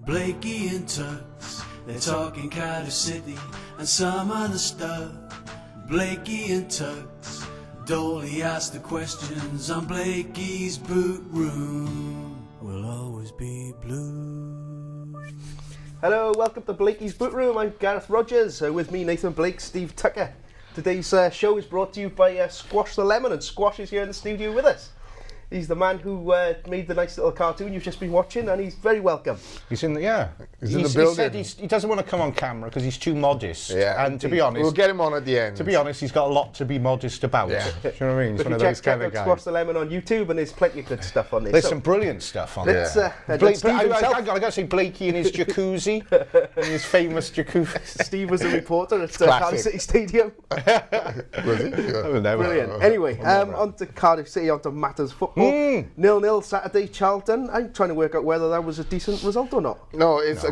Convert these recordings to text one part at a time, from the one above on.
Blakey and Tux, they're talking Cardiff City and some other stuff. Blakey and Tux, Dolly asked the questions on Blakey's boot room. Will always be blue. Hello, welcome to Blakey's Boot Room. I'm Gareth Rogers, with me Nathan Blake, Steve Tucker. Today's show is brought to you by Squash the Lemon, and Squash is here in the studio with us. He's the man who made the nice little cartoon you've just been watching, and he's very welcome. He's in the He's in the building. He said he doesn't want to come on camera because he's too modest. Yeah, and to be honest, we'll get him on at the end. To be honest, he's got a lot to be modest about. Yeah. Do you know what I mean? He's one of those kind of guys. Squash the Lemon on YouTube, and there's plenty of good stuff on there. There's some brilliant stuff on there. I got to say Blakey in his jacuzzi, in his famous jacuzzi. Steve was a reporter at Cardiff City Stadium. Was he? Yeah. Brilliant. Anyway, on to Cardiff City, on to matters football. 0-0 Saturday, Charlton. I'm trying to work out whether that was a decent result or not. No, it's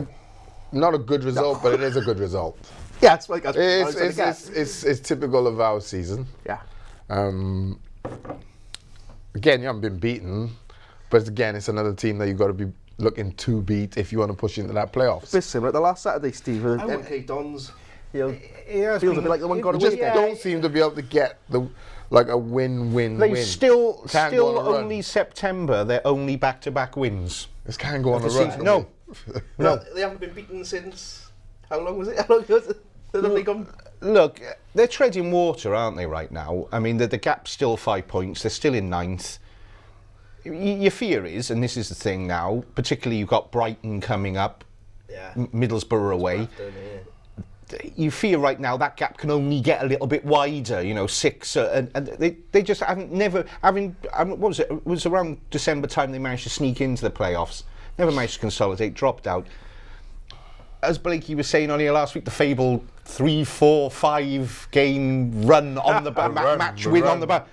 not a good result, but it is a good result. Yeah, it's like it's typical of our season. Yeah. Again, you haven't been beaten, but again, it's another team that you've got to be looking to beat if you want to push into that playoffs. It's a bit similar to last Saturday, Steve. MK Dons, feels a bit like the one got away. Just don't seem to be able to get a win-win-win. They still only September. They're only back-to-back wins. This can't go on a run. No. They haven't been beaten since. How long was it? How long was it? Look, they're treading water, aren't they, right now? I mean, the gap's still 5 points. They're still in ninth. Your fear is, and this is the thing now, particularly you've got Brighton coming up, Middlesbrough away. You fear right now that gap can only get a little bit wider, 6, and they just what was it? It was around December time they managed to sneak into the playoffs. Never managed to consolidate, dropped out. As Blakey was saying on here last week, the fabled 3, 4, 5 game run on the match win on the back.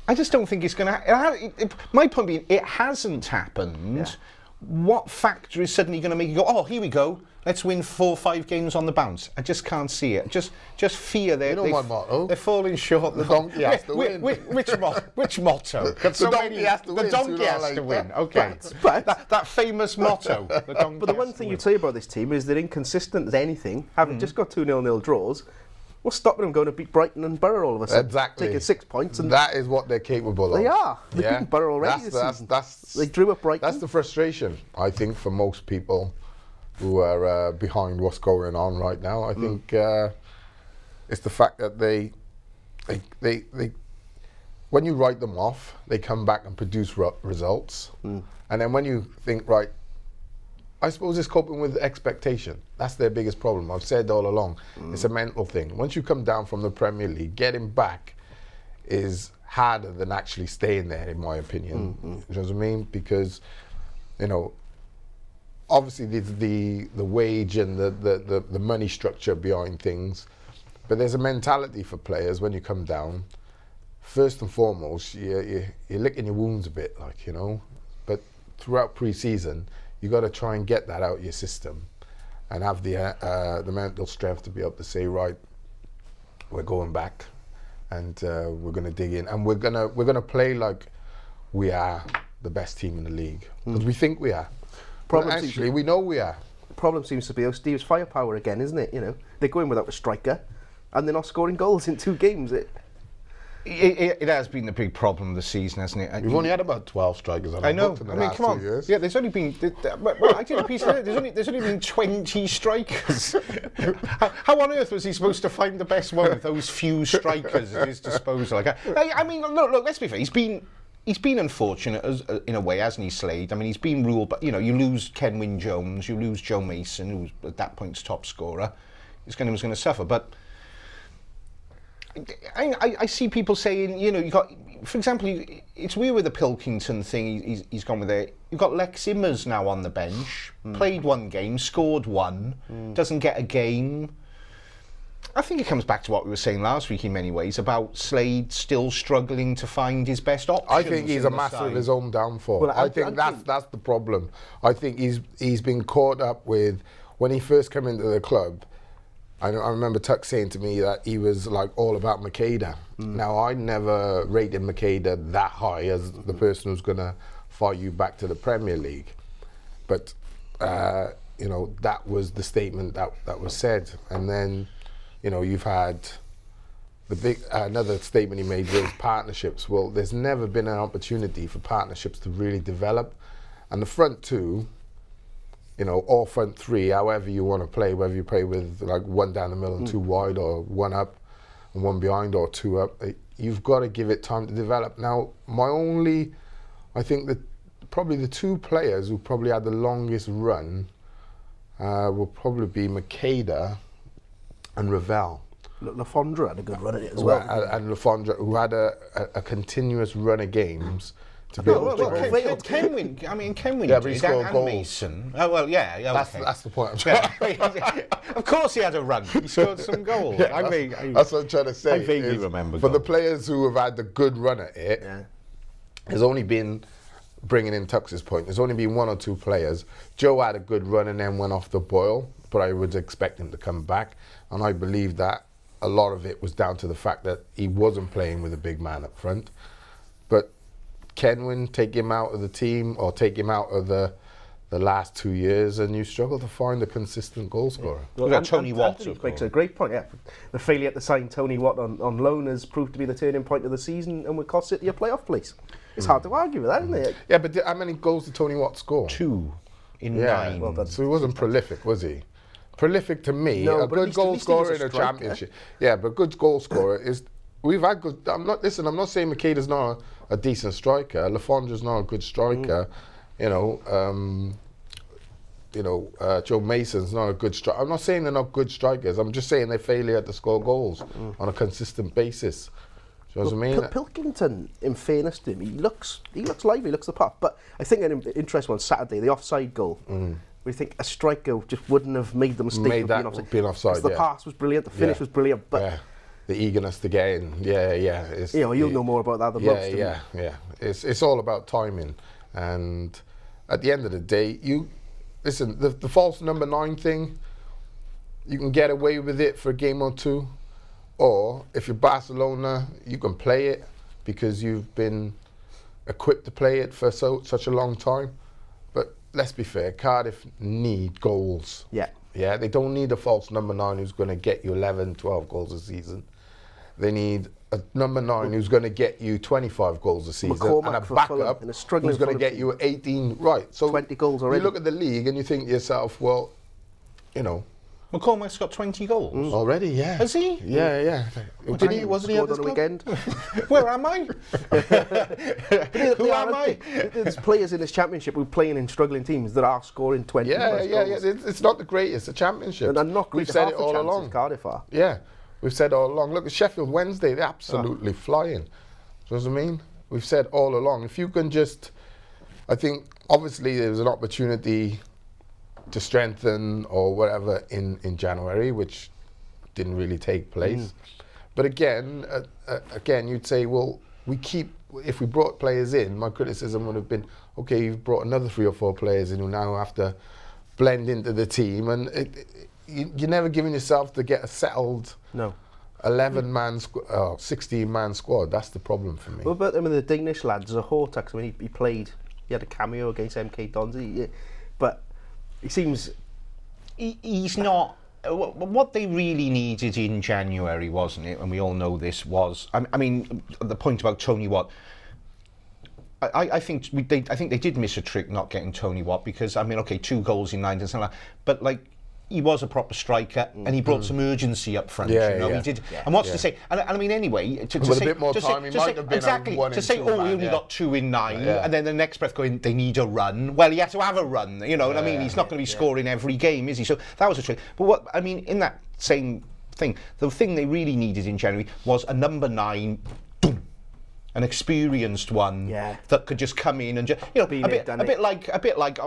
I just don't think it's going to. My point being, it hasn't happened. Yeah. What factor is suddenly going to make you go, oh, here we go, let's win 4 or 5 games on the bounce? I just can't see it. Just fear they're falling short. The donkey has to win. Which motto? The donkey has to win. The donkey has to win. Okay. But that famous motto. But the one thing you'd say about this team is they're inconsistent as anything. Having just got 2 0-0 draws, what's stopping them going to beat Brighton and Borough all of a sudden? Exactly. Taking 6 points. And that is what they're capable of. They are. They've beaten Borough already this season. They drew up Brighton. That's the frustration, I think, for most people who are behind what's going on right now. I think it's the fact that they when you write them off, they come back and produce results. And then when you think, right, I suppose it's coping with expectation. That's their biggest problem. I've said all along, it's a mental thing. Once you come down from the Premier League, getting back is harder than actually staying there, in my opinion. You know what I mean? Because, obviously the wage and the money structure behind things, but there's a mentality for players when you come down. First and foremost, you're licking your wounds a bit, but throughout pre-season, you got to try and get that out of your system, and have the mental strength to be able to say, right, we're going back, and we're going to dig in, and we're gonna play like we are the best team in the league, because we think we are. Actually, we know we are. The problem seems to be Steve's firepower again, isn't it? They're going without a striker, and they're not scoring goals in 2 games. It has been the big problem of the season, hasn't it? We've only had about 12 strikers on I know. In the last 2 years. Yeah, there's only been. I did a piece of it. There's only been 20 strikers. How on earth was he supposed to find the best one with those few strikers at his disposal? I mean, look. Let's be fair. He's been unfortunate in a way, hasn't he, Slade? I mean, he's been ruled, but you lose Ken Wyn-Jones, you lose Joe Mason, who was at that point's top scorer. He was going to suffer, but. I see people saying, you know, you got, for example, it's weird with the Pilkington thing. He's gone with it. You've got Lex Immers now on the bench. Played one game, scored one, doesn't get a game. I think it comes back to what we were saying last week in many ways about Slade still struggling to find his best options. I think he's a master of his own downfall. Well, I think that's the problem. I think he's been caught up with, when he first came into the club, I remember Tuck saying to me that he was like all about Makeda. Now, I never rated Makeda that high as the person who's going to fight you back to the Premier League. But, you know, that was the statement that was said. And then, you know, you've had the big, another statement he made was partnerships. Well, there's never been an opportunity for partnerships to really develop. And the front two, you know, or front three, however you want to play, whether you play with like one down the middle and two wide, or one up and one behind, or two up, you've got to give it time to develop. Now, I think that probably the two players who probably had the longest run will probably be Makeda and Ravel. Lafondra had a good run at it as well. And Lafondra, who had a continuous run of games. To be able to Kenwyn Yeah, but he did, scored and goals. Mason. Oh, well, yeah. Okay. That's the point I'm trying. Of course he had a run. He scored some goals. Yeah, that's what I'm trying to say. I vaguely remember For the goals. players who have had the good run at it, there's only been, bringing in Tux's point, there's only been one or two players. Joe had a good run and then went off the boil, but I would expect him to come back. And I believe that a lot of it was down to the fact that he wasn't playing with a big man up front. But Kenwyn, take him out of the team or take him out of the last 2 years and you struggle to find a consistent goal scorer. We've got Tony Watt. Anthony makes a great point, yeah. The failure to sign Tony Watt on loan has proved to be the turning point of the season and would cost City a playoff place. It's hard to argue with that, isn't it? Yeah, but how many goals did Tony Watt score? 2 in 9. Well, so he wasn't prolific, was he? Prolific to me, No, a but good goal at least he was scorer a in a striker. championship. Yeah, but good goal scorer is. We've had good. I'm not saying Makeda's not a decent striker. Lafondra's not a good striker. Joe Mason's not a good striker. I'm not saying they're not good strikers. I'm just saying they failure to score goals on a consistent basis. Do you know what I mean? Pilkington, in fairness to him, he looks lively, he looks the part. But I think an interesting one Saturday, the offside goal. We think a striker just wouldn't have made the mistake of being offside. The pass was brilliant, the finish was brilliant, but the eagerness to get in, it's, you'll know more about that than most. Yeah. It's all about timing, and at the end of the day, listen. The false number 9 thing, you can get away with it for a game or two, or if you're Barcelona, you can play it because you've been equipped to play it for such a long time. But let's be fair, Cardiff need goals. Yeah, they don't need a false number 9 who's going to get you 11, 12 goals a season. They need a number 9 who's going to get you 25 goals a season, and a backup who's going to get you 18. Right, so 20 goals already. You look at the league and you think to yourself, well, McCormack's got 20 goals. Already, yeah. Has he? Yeah. Wasn't he at this on the weekend? Where am I? Who am I? There's players in this championship who are playing in struggling teams that are scoring 20 goals. Yeah. It's not the greatest, the championship. And not great. We've said it all along. Cardiff are. Yeah, we've said all along. Look at Sheffield Wednesday, they're absolutely flying. Do you know what I mean? We've said all along. If you can just, I think, obviously there was an opportunity to strengthen or whatever in January, which didn't really take place. But again, you'd say, well, if we brought players in, my criticism would have been, okay, you've brought another 3 or 4 players in who now have to blend into the team, and you're never giving yourself to get a settled 11-man, 16-man squad. That's the problem for me. Well, but the Danish lads, Hortax, he had a cameo against MK Dons, but he seems... He's not... What they really needed in January, wasn't it, and we all know this, was... I mean, the point about Tony Watt, I think they did miss a trick not getting Tony Watt, because, 2 goals in 9 and something like that, but, he was a proper striker, and he brought some urgency up front. He did. And what's to say? And I mean, anyway, to with say, a bit more time, he might have been exactly. on 1 to in say, 2 we man, only got 2 in 9, and then the next breath going, they need a run. Well, he had to have a run. You know what I mean? He's not going to be scoring every game, is he? So that was a trick. But in that same thing. The thing they really needed in January was a number 9, an experienced one that could just come in and just, you know, a bit like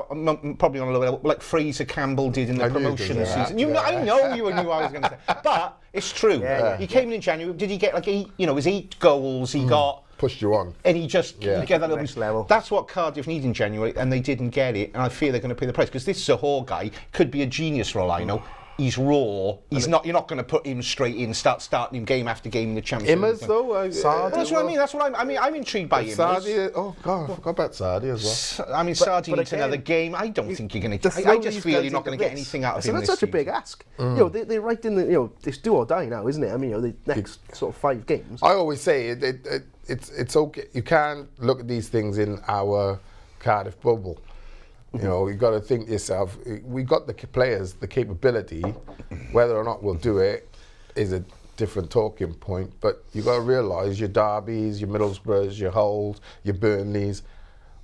probably on a level like Fraser Campbell did in the promotion season. I know you knew I was going to say, but it's true. He came in January. Did he get like his 8 goals? He got pushed you on, and he just get that little next level. That's what Cardiff need in January, and they didn't get it. And I fear they're going to pay the price because this Zahor guy could be a genius for all I know. He's raw. He's not. You're not going to put him straight in, starting him game after game in the Championship. Immers though. That's what I mean. That's what I'm intrigued by Immers. Oh God, I forgot about Sardi as well. I mean, Sardi needs another game. I don't think you're going to. I just feel you're not going to get anything out of him. That's such a big ask. You know, they're right in the. You know, it's do or die now, isn't it? I mean, you know, the next sort of 5 games. I always say it's okay. You can't look at these things in our Cardiff bubble. You know, you've got to think to yourself, we got the players, the capability. Whether or not we'll do it is a different talking point. But you've got to realise your Derbys, your Middlesbroughs, your Hulls, your Burnleys,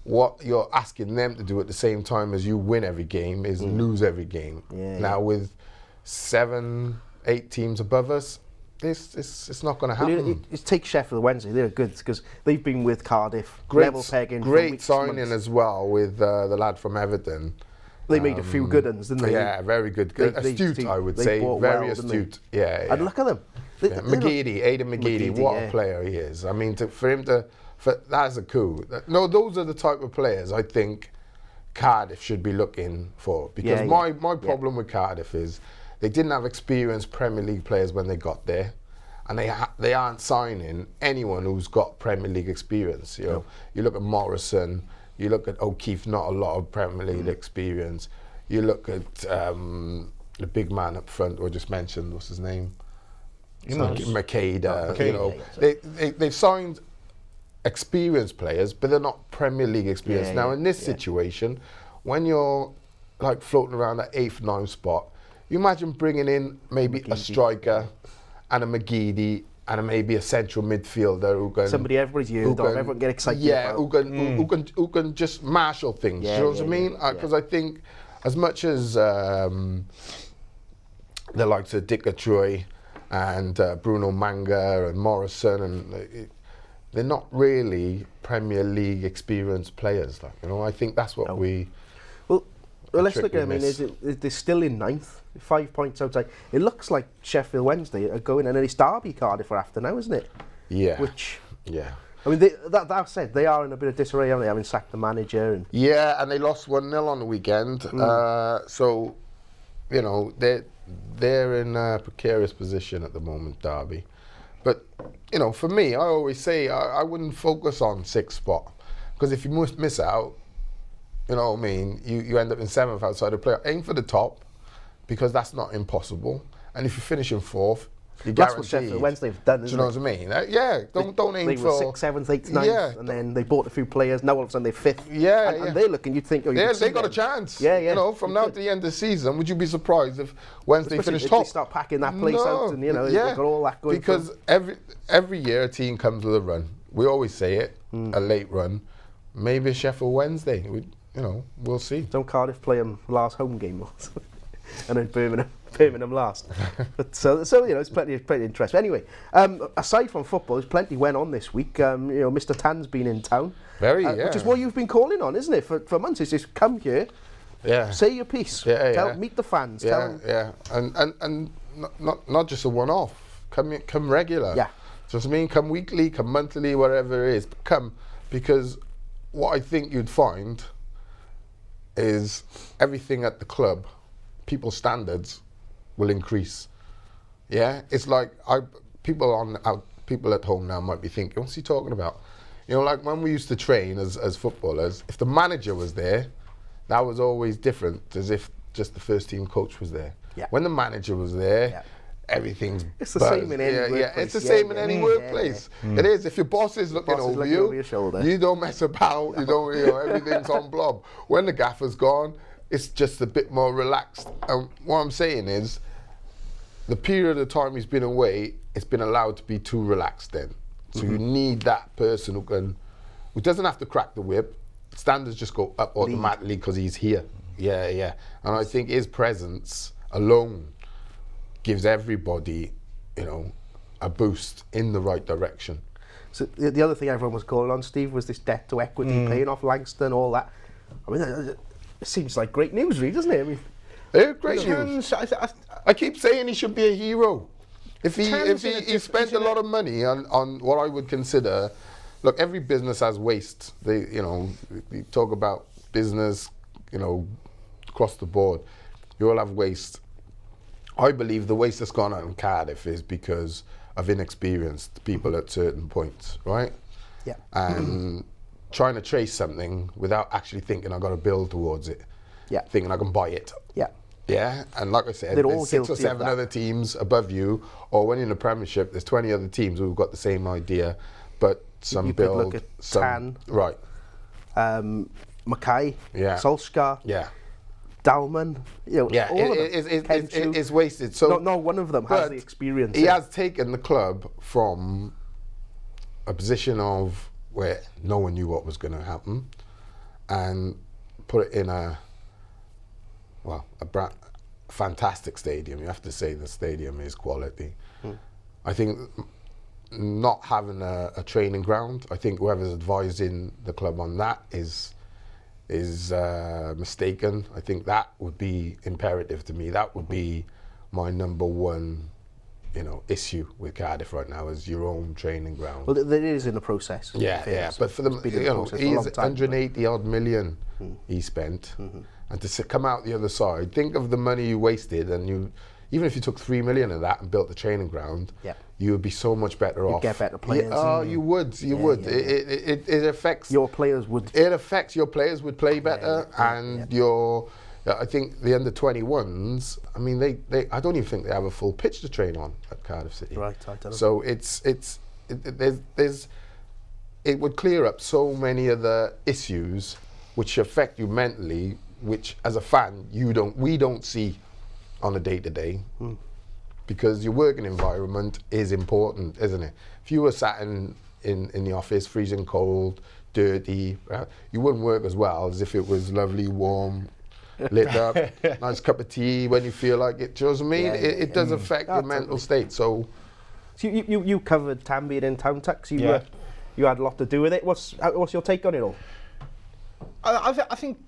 what you're asking them to do at the same time as you win every game is lose every game. Now with 7, 8 teams above us, it's not going to happen. Take Sheffield Wednesday, they're good because they've been with Cardiff, level pegging. Great signing as well with the lad from Everton. They made a few good ones, didn't they? Yeah, very good. Astute, I would say. Very astute. Yeah. And look at them. McGeady, Aidan McGeady, what a player he is. I mean, that's a coup. No, those are the type of players I think Cardiff should be looking for. Because my problem with Cardiff is they didn't have experienced Premier League players when they got there, and they aren't signing anyone who's got Premier League experience. You know, you look at Morrison, you look at O'Keefe, not a lot of Premier League experience. You look at the big man up front, who I just mentioned, what's his name? Makeda. You know, they've signed experienced players, but they're not Premier League experienced. Now in this situation, when you're like floating around that 8th, 9th spot, you imagine bringing in maybe a striker and a McGeady and maybe a central midfielder who can somebody everybody's heard of, everyone get excited about. Who can just marshal things. You know what I mean? Because I think as much as the likes of Dick Troy and Bruno Manga and Morrison and they're not really Premier League experienced players. Like, you know, I think that's what we. Well, let's look at. I mean, they're still in 9th, 5 points outside. It looks like Sheffield Wednesday are going, and it's Derby Cardiff are after now, isn't it? Yeah. I mean, that said, they are in a bit of disarray, haven't they? Having sacked the manager and. Yeah, and they lost 1-0 on the weekend. So, you know, they're in a precarious position at the moment, Derby. But, you know, for me, I always say I wouldn't focus on 6th spot, because if you miss out, you know what I mean, you end up in 7th outside the playoff. Aim for the top, because that's not impossible. And if you finish in 4th, you're that's guaranteed. what Sheffield Wednesday have done, isn't it? Do you know what I mean? Yeah, don't aim they for... They were 6th, 7th, 8th, 9th, and then they bought a few players. Now all of a sudden they're 5th. And they're looking, you'd think... they got a chance. You know, from now to the end of the season, would you be surprised if Wednesday finished top? They start packing that place out and, you know, they've got all that going. Because every year a team comes with a run. We always say it, a late run. Maybe Sheffield Wednesday. You know, we'll see. Don't Cardiff play them last home game, and then Birmingham last. But so you know, it's plenty interesting. Anyway, aside from football, there's plenty went on this week. You know, Mr. Tan's been in town, which is what you've been calling on, isn't it? For months, it's just come here, say your piece, meet the fans, and not just a one-off. Come regular. Yeah. Just mean come weekly, come monthly, whatever it is. Come, because what I think you'd find is everything at the club, people's standards will increase. Yeah, it's like people at home now might be thinking, what's he talking about? You know, like when we used to train as footballers, if the manager was there, that was always different, as if just the first team coach was there. Yeah. When the manager was there, everything's it's the same in any workplace. It's the same in any workplace. It is. If your boss is looking over your shoulder, you don't mess about. You don't. You know, everything's on blob. When the gaffer's gone, it's just a bit more relaxed. And what I'm saying is, the period of time he's been away, it's been allowed to be too relaxed. Then, so you need that person who doesn't have to crack the whip. Standards just go up automatically because he's here. And I think his presence alone gives everybody, you know, a boost in the right direction. So the other thing everyone was calling on, Steve, was this debt to equity, paying off Langston, all that. I mean, it seems like great news, really, doesn't it? I mean, Great news. I keep saying he should be a hero. If he spent a lot of money on what I would consider, look, every business has waste. They talk about business, across the board. You all have waste. I believe the waste that's gone on in Cardiff is because of inexperienced people at certain points, right? Yeah. And trying to chase something without actually thinking I've got to build towards it. Yeah. Thinking I can buy it. Yeah. Yeah, and like I said, They're all there's 6 or guilty of 7 that. other teams above you, or when you're in the Premiership, there's 20 other teams who've got the same idea, but some You could build, look at some Tan. right. Mackay, Yeah. Solskjaer, Yeah, Dalman, yeah, all of them. it's wasted. So not one of them has but the experience. He has taken the club from a position of where no one knew what was going to happen, and put it in a fantastic stadium. You have to say the stadium is quality. I think not having a training ground, I think whoever's advising the club on that is mistaken. I think that would be imperative to me. That would be my number one, issue with Cardiff right now, is your own training ground. Well, it is in the process. Yeah. But for them, been in the process for a he's long time, 180 odd million he spent, and to come out the other side, think of the money you wasted, and even if you took 3 million of that and built the training ground, Yeah. you would be so much better off. get better players. You would. Yeah. It affects Your players would. It affects your players would play better, and I think the under 21s. I mean, they I don't even think they have a full pitch to train on at Cardiff City. Right, I don't know. So it would clear up so many other issues which affect you mentally, which as a fan we don't see on a day-to-day, because your working environment is important, isn't it? If you were sat in the office, freezing cold, dirty, you wouldn't work as well as if it was lovely, warm, lit up, nice cup of tea when you feel like it. Do you know what I mean? It does affect your mental state. So you covered Tan being in town, Tux. You had a lot to do with it. What's your take on it all? I think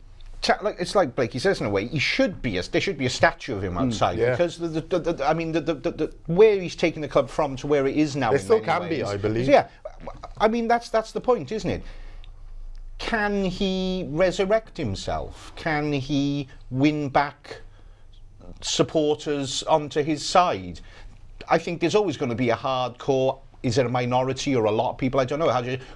it's like Blakey says, in a way, there should be a statue of him outside, because the where he's taken the club from to where it is now. There in still many can be, ways. I believe. Yeah, I mean that's the point, isn't it? Can he resurrect himself? Can he win back supporters onto his side? I think there's always going to be a hardcore. Is it a minority or a lot of people? I don't know.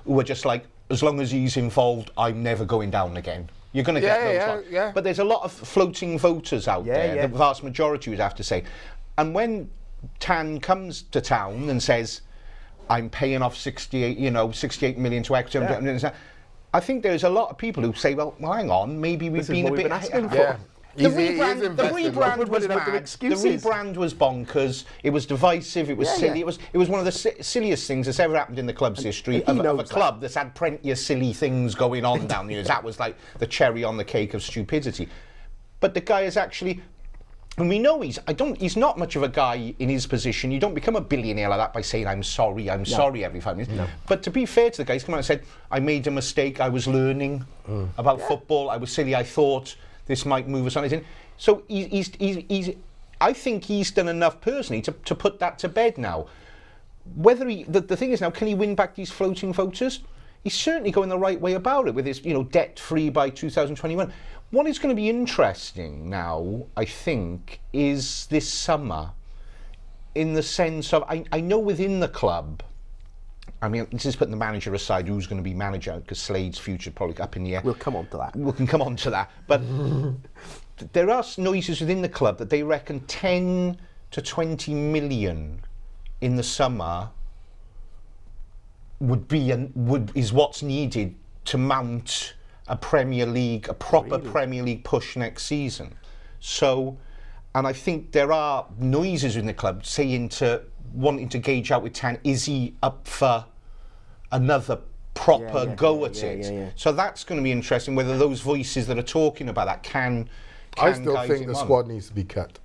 Who are just like, as long as he's involved, I'm never going down again. You're going to get those. Yeah. But there's a lot of floating voters out there. Yeah. The vast majority, would have to say. And when Tan comes to town and says, "I'm paying off 68 million to equity," I think there's a lot of people who say, "Well, hang on, maybe we've been a bit asking for." Yeah. The rebrand was Running out of mad. The excuses. rebrand was bonkers. It was divisive. It was silly. Yeah. It was one of the silliest things that's ever happened in the club's history of a club that's had plenty of silly things going on down the years. That was like the cherry on the cake of stupidity. But the guy is actually, and we know he's not much of a guy in his position. You don't become a billionaire like that by saying I'm sorry every 5 minutes. No. But to be fair to the guy, he's come out and said, I made a mistake. I was learning about football. I was silly. I thought this might move us on. So he's I think he's done enough personally to put that to bed now. Whether the thing is now, can he win back these floating voters? He's certainly going the right way about it with his debt-free by 2021. What is going to be interesting now, I think, is this summer, in the sense of I know within the club. I mean, this is putting the manager aside, who's going to be manager, because Slade's future probably up in the air. We'll come on to that. We can come on to that. But there are noises within the club that they reckon 10 to 20 million in the summer is what's needed to mount a proper Premier League push next season. So, and I think there are noises in the club wanting to gauge out with Tan, is he up for another proper go at it? Yeah. So that's going to be interesting, whether those voices that are talking about that can I still guide think him the on. squad needs to be cut.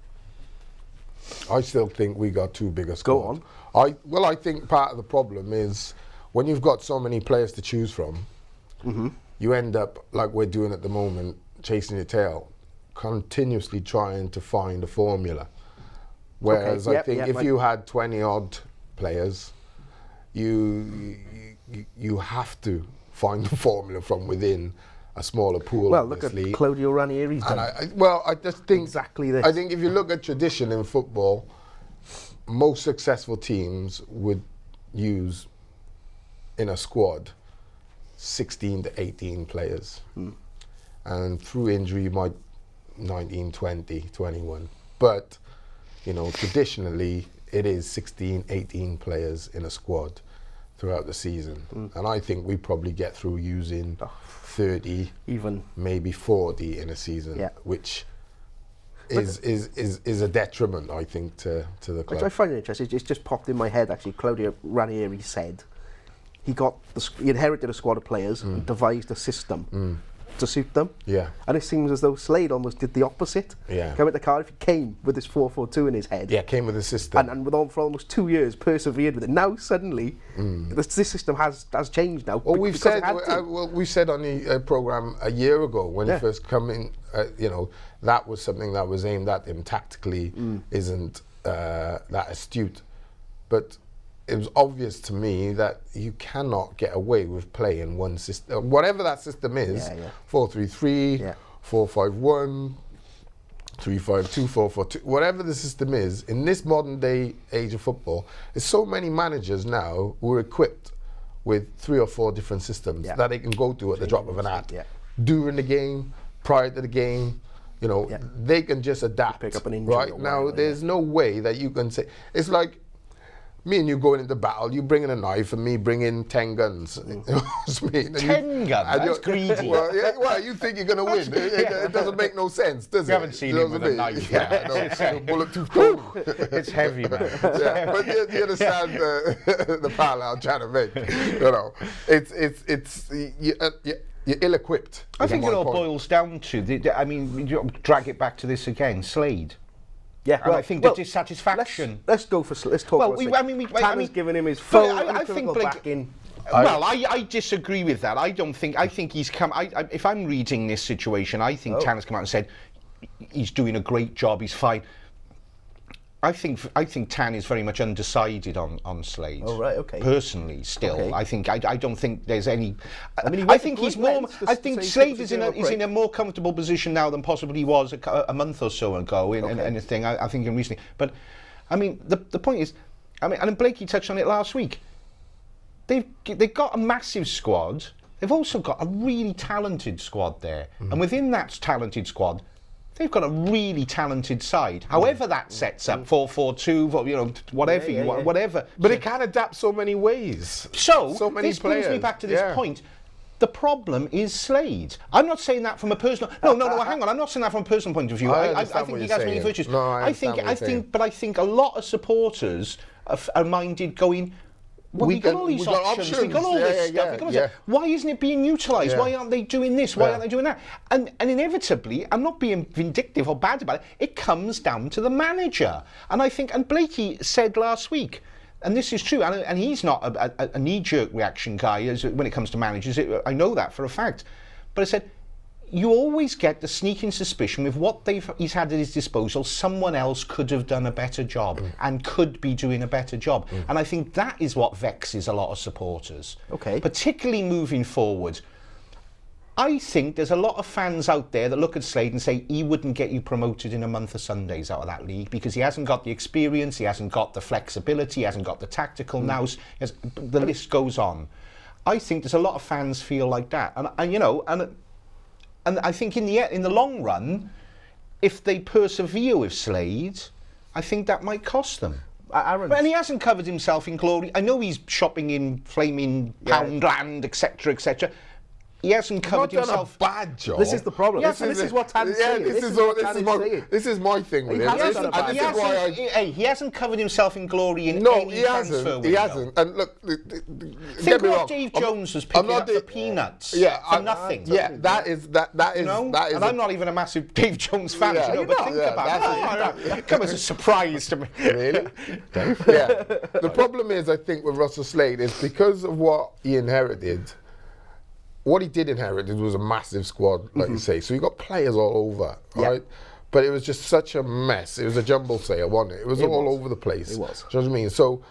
I still think we got too big a squad. Go on. I think part of the problem is when you've got so many players to choose from, you end up, like we're doing at the moment, chasing your tail, continuously trying to find a formula. Whereas I think if you had 20 odd players, you have to find the formula from within a smaller pool. Well, look at Claudio Ranieri's done. I just think exactly this. I think if you look at tradition in football, most successful teams would use in a squad 16 to 18 players, and through injury you might 19, 20, 21. But you know, traditionally it is 16, 18 players in a squad throughout the season, and I think we probably get through using 30, even maybe 40 in a season, which is a detriment, I think, to the club. Which I find interesting. It's just popped in my head. Actually, Claudio Ranieri said he inherited a squad of players and devised a system to suit them. Yeah. And it seems as though Slade almost did the opposite. Yeah. Coming to Cardiff, he came with this 4-4-2 in his head. Yeah, came with a system. And for almost 2 years persevered with it. Now suddenly, this system has changed now. Well, we said on the programme a year ago when he first come in, you know, that was something that was aimed at him tactically, isn't that astute. But it was obvious to me that you cannot get away with playing one system, whatever that system is, 4-3-3, 4-5-1, 3-5-2, 4-4-2, whatever the system is, in this modern day age of football, there's so many managers now who are equipped with 3 or 4 different systems that they can go to at the drop of an hat. During the game, prior to the game, you know, they can just adapt. Pick up an injury right now, there's no way that you can say, it's like me and you going into battle, you bring in a knife and me bringing 10 guns. 10 guns? That's greedy. Well, you think you're going to win. It doesn't make no sense, does it? You haven't seen him with a knife. Bulletproof coat. It's heavy, man. But you understand the parallel I'm trying to make. You know, you're ill-equipped. I think it all boils down to, I mean, you drag it back to this again, Slade. Yeah, well, I think the dissatisfaction. Let's talk for. Let's talk. Well, Tanner's given him his full backing. Well, I disagree with that. I think he's come. If I'm reading this situation, I think Tanner's come out and said he's doing a great job. He's fine. I think Tan is very much undecided on Slade. Oh right, okay. Personally, still, I don't think there's any. I think he's more. I think Slade is in a more comfortable position now than possibly he was a month or so ago in anything. I think in recently, but I mean the point is, I mean, and Blakey touched on it last week. They've got a massive squad. They've also got a really talented squad there, and within that talented squad, they've got a really talented side. However that sets up 4-4-2, you know, whatever you want, whatever. But it can adapt so many ways. So many this players. brings me back to this point. The problem is Slade. I'm not saying that from a personal. No, hang on. I'm not saying that from a personal point of view. I think he has many virtues. No, I think a lot of supporters are minded going. Well, we've got all these options. We've got all this stuff. Why isn't it being utilised? Why aren't they doing this? Why aren't they doing that? And inevitably, I'm not being vindictive or bad about it, it comes down to the manager. And I think, and Blakey said last week, and this is true, and he's not a knee-jerk reaction guy when it comes to managers. I know that for a fact. But I said, you always get the sneaking suspicion with what he's had at his disposal, someone else could have done a better job and could be doing a better job. And I think that is what vexes a lot of supporters. Okay. Particularly moving forward. I think there's a lot of fans out there that look at Slade and say he wouldn't get you promoted in a month of Sundays out of that league because he hasn't got the experience, he hasn't got the flexibility, he hasn't got the tactical nous. The list goes on. I think there's a lot of fans feel like that. And you know, and I think in the long run, if they persevere with Slade, I think that might cost them. And he hasn't covered himself in glory. I know he's shopping in flaming Poundland, etc., etc. he hasn't covered He's not done himself. a bad job. This is the problem. Yeah, this is what Tan's saying. This is my thing with He him. hasn't This done is- a bad and He this is why hasn't, he hasn't covered himself in glory in No, any he transfer hasn't. window. He hasn't. And look, Think get me what wrong. Dave I'm- Jones was I'm picking not up for the- peanuts Yeah, for nothing. Yeah, that is. You know? And I'm not even a massive Dave Jones fan, Yeah, you know, you're but not. think Yeah, about it. It come as a surprise to me. Really? Yeah. The problem is, I think, with Russell Slade is because of what he inherited. What he did inherit was a massive squad, like you say. So you got players all over, right? But it was just such a mess. It was a jumble sale, wasn't it? It was all over the place. It was. Do you know what I mean? So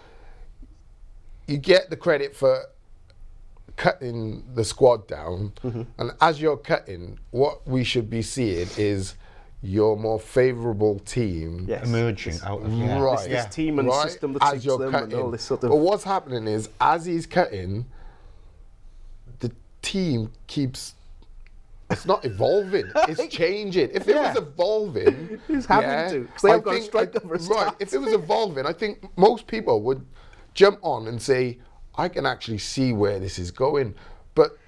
you get the credit for cutting the squad down, and as you're cutting, what we should be seeing is your more favourable team. Yes. Emerging out of Right. This team and right, system that as suits you're them cutting. and all this sort of... But what's happening is, as he's cutting, the team keeps... It's not evolving, it's changing. If it was evolving... It's having to, 'cause they haven't got a striker for a Right, start. if it was evolving, I think most people would jump on and say, I can actually see where this is going. But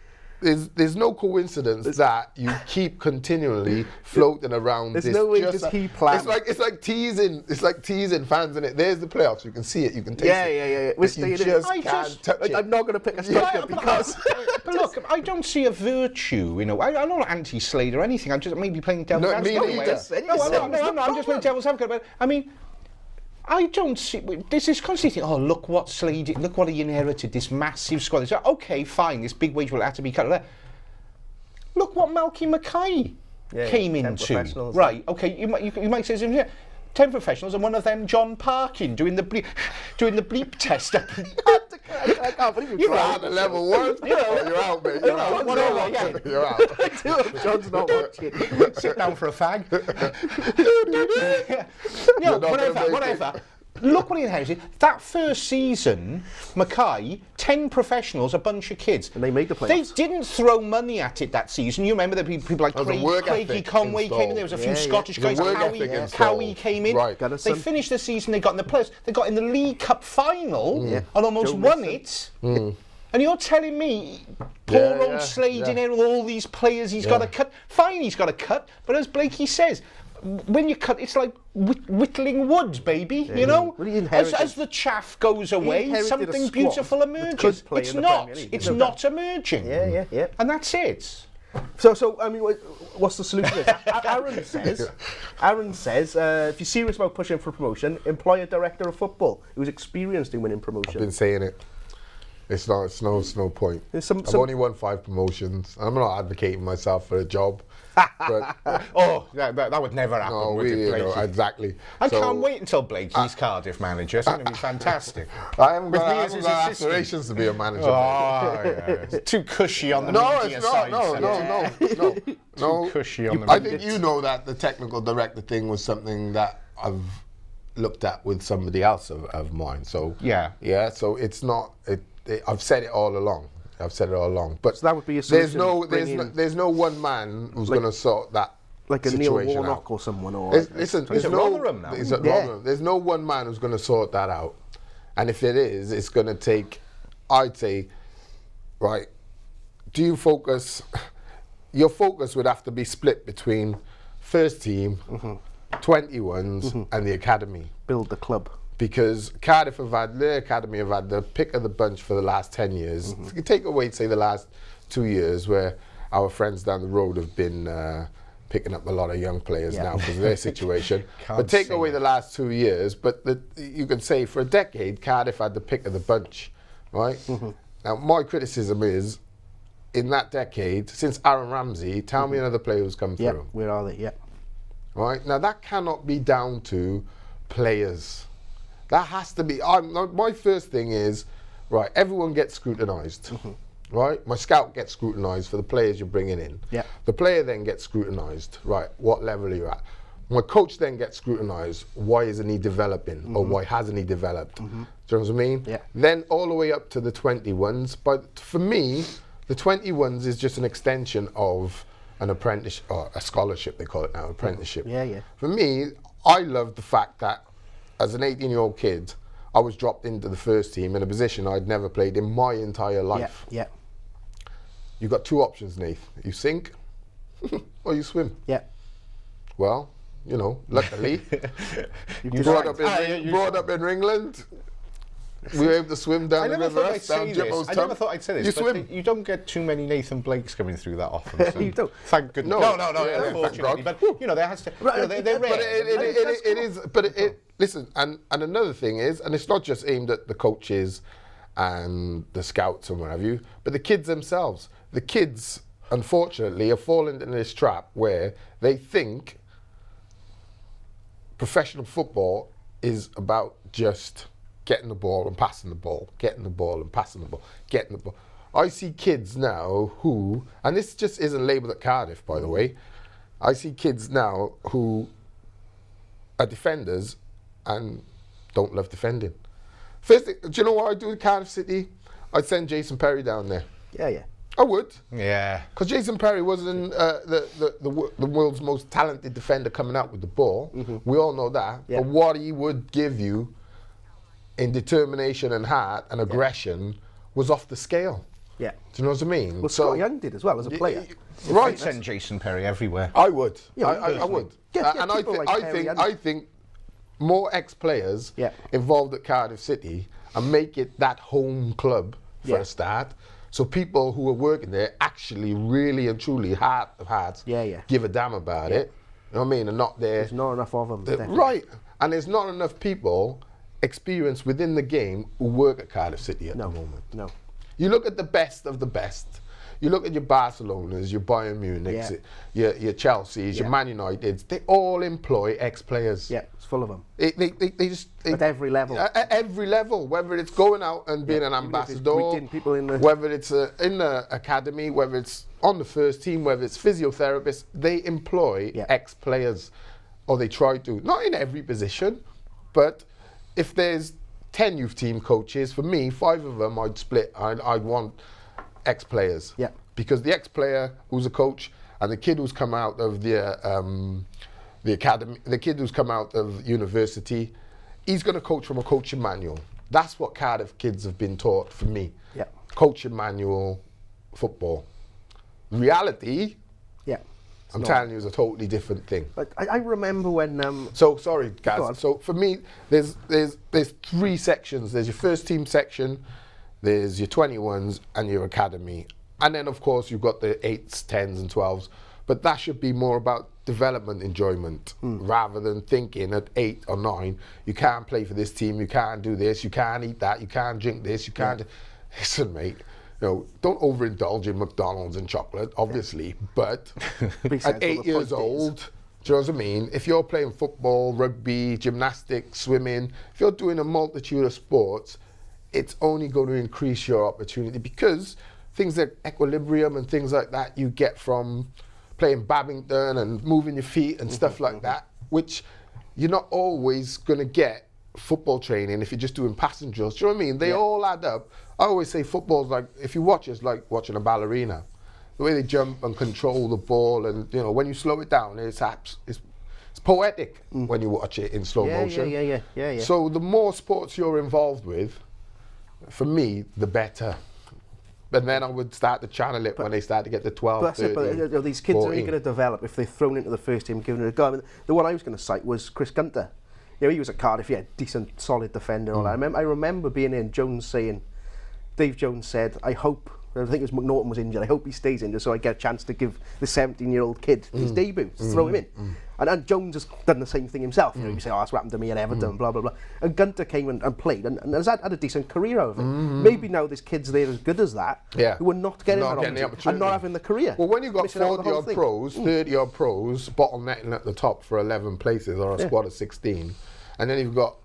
there's no coincidence that you keep continually floating around. There's this no way just does he plan. It's like teasing fans, in it. There's the playoffs. You can see it. You can taste Yeah, it. yeah, yeah. We're But staying you in it. just I can't just- touch it. I'm not going to pick a striker but because... but look, I don't see a virtue, you know. I'm not anti-Slade or anything. I'm just maybe playing devil's No, advocate. me neither. I'm just playing devil's advocate. But I mean, I don't see. This is constantly thinking, oh, look what Slade did, look what he inherited, this massive squad. It's like, okay, fine, this big wage will have to be cut. Look what Malky Mackay came 10 into. professionals. Right, okay, you might say something here. 10 professionals and one of them John Parkin doing the bleep test up. I can't believe you You're tried. out at level 1. You're out, mate. You're out. whatever, yeah. You're out. John's not watching. Sit down for a fag. You're not gonna make whatever. Look what he inherited. That first season, Mackay, 10 professionals, a bunch of kids. And they made the They playoffs. didn't throw money at it that season. You remember that people like There was a work Craigie ethic Conway came in. There was a few installed. Scottish There's guys. a work ethic Howie installed. came in. Right. They Goodison. finished the season. They got in the playoffs. They got in the League Cup final Yeah. and almost Joe won Mixon. it. And you're telling me, poor old yeah, Slade in yeah. there with all these players he's got to cut. Fine, he's got to cut. But as Blakey says, when you cut, it's like whittling wood, baby. You know, Well, he inherited- as the chaff goes away, inherited a something squad beautiful that emerges. could play It's in the not. Premier League. It's No not emerging. Yeah. And that's it. So I mean, what's the solution? Aaron says, if you're serious about pushing for promotion, employ a director of football who's experienced in winning promotion. Been saying it. It's no point. There's I've only won 5 promotions. I'm not advocating myself for a job. But Oh, that would never happen, no, would it, Blakey? exactly. I So, can't wait until Blakey's Cardiff manager. It's going to be fantastic. I haven't With got, me I as haven't his got assistant. aspirations to be a manager. Oh, yeah. It's too cushy on the No, media it's side. not. No. Too cushy on the I media. think you know that the technical director thing was something that I've looked at with somebody else of mine. So Yeah. So it's not. I've said it all along. But So that would be a there's solution, no bring in- there's no one man who's going to sort that like a Neil situation Warnock out. or someone, or Listen, He's at Rotherham now. He's at Yeah. Rotherham. There's no one man who's going to sort that out. And if it is, it's going to take, I'd say, right, do you focus, your focus would have to be split between first team, 21s, and the academy. build the club. Because Cardiff their academy have had the pick of the bunch for the last 10 years. You take away, say, the last 2 years where our friends down the road have been picking up a lot of young players now because of their situation. But take away the last 2 years, but you can say for a decade, Cardiff had the pick of the bunch, right? Now, my criticism is, in that decade, since Aaron Ramsey, tell me another player who's come Yeah, through. where are they? Yeah. Right? Now, that cannot be down to players. That has to be... my first thing is, right, everyone gets scrutinised. Right? My scout gets scrutinised for the players you're bringing in. Yeah. The player then gets scrutinised. Right, what level are you at? My coach then gets scrutinised. Why isn't he developing? Or why hasn't he developed? Do you know what I mean? Yeah. Then all the way up to the 21s. But for me, the 21s is just an extension of an apprentice, or a scholarship they call it now, apprenticeship. Yeah. For me, I love the fact that as an 18-year-old kid, I was dropped into the first team in a position I'd never played in my entire life. Yeah. you've got two options, Nath. You sink or you swim. Yeah. Well, you know, luckily, brought up in England. We were able to swim down the river. I never thought I'd say this. You but swim. You don't get too many Nathan Blakes coming through that often. So You don't. Thank goodness. No, No. Unfortunately, thank but you know, there has to. Right, You know, they're rare. But it is. But listen, and another thing is, and it's not just aimed at the coaches and the scouts and what have you, but the kids themselves. The kids, unfortunately, are falling into this trap where they think professional football is about just getting the ball and passing the ball, getting the ball and passing the ball, getting the ball. I see kids now who, and this just isn't labelled at Cardiff, by the way, I see kids now who are defenders and don't love defending. First thing, do you know what I'd do with Cardiff City? I'd send Jason Perry down there. Yeah. I would. Yeah. Because Jason Perry wasn't the world's most talented defender coming out with the ball. We all know that. Yeah. But what he would give you in determination and heart and aggression was off the scale. Yeah. Do you know what I mean? Well, Scott Young did as well as a player. I'd Right. send Jason Perry everywhere. I would. Yeah, I would. Get And people like Perry and- I think more ex-players Yeah. involved at Cardiff City and make it that home club for Yeah. a start. So people who are working there actually really and truly heart of hearts give a damn about it. You know what I mean? And not there. There's not enough of them. Right. And there's not enough people experienced within the game who work at Cardiff City at the moment. No. You look at the best of the best. You look at your Barcelonas, your Bayern Munichs, your Chelseas, your Man Uniteds. They all employ ex-players. Yeah, it's full of them. They just At every level. At every level, whether it's going out and being an Even if it's ambassador, greeting people in the- whether it's in the academy, whether it's on the first team, whether it's physiotherapists, they employ ex-players, or they try to. Not in every position, but if there's 10 youth team coaches, for me, 5 of them I'd split. I'd want ex-players. Yeah. Because the ex-player who's a coach and the kid who's come out of the academy, the kid who's come out of university, he's going to coach from a coaching manual. That's what Cardiff kids have been taught for me. Yeah. Coaching manual football. Reality, Yeah. I'm telling you, is a totally different thing. But I remember when... So sorry, Go on. guys. So for me, there's 3 sections. There's your first team section, there's your 21s, and your academy. And then, of course, you've got the 8s, 10s, and 12s. But that should be more about development enjoyment rather than thinking at 8 or 9, you can't play for this team, you can't do this, you can't eat that, you can't drink this, you can't... Listen, mate, you know, don't overindulge in McDonald's and chocolate, obviously, but at 8 years old, do you know what I mean? If you're playing football, rugby, gymnastics, swimming, if you're doing a multitude of sports, it's only going to increase your opportunity, because things like equilibrium and things like that you get from playing badminton and moving your feet and stuff like that, which you're not always going to get football training if you're just doing passing drills. Do you know what I mean? They all add up. I always say football's like, if you watch it, it's like watching a ballerina. The way they jump and control the ball, and you know, when you slow it down, it's poetic when you watch it in slow motion. Yeah. So the more sports you're involved with, for me, the better. And then I would start to channel it when they start to get to 12, But that's it, 13, but you know, these kids are only 14. going to develop if they're thrown into the first team, given it a go. I mean, the one I was going to cite was Chris Gunter. You know, he was at Cardiff, decent, solid defender and all that. I remember being in Jones saying, Dave Jones said, I hope, I think it was McNaughton was injured, I hope he stays injured so I get a chance to give the 17-year-old kid his debut, throw him in. And Jones has done the same thing himself. You know, you say, oh, that's what happened to me at Everton, blah, blah, blah. And Gunter came and played and has had a decent career out of it. Maybe now there's kids there as good as that who are not getting that opportunity and not having the career. Well, when you've got Missing out on the whole 40-odd thing. pros, 30-odd pros, bottlenecking at the top for 11 places or a squad of 16, and then you've got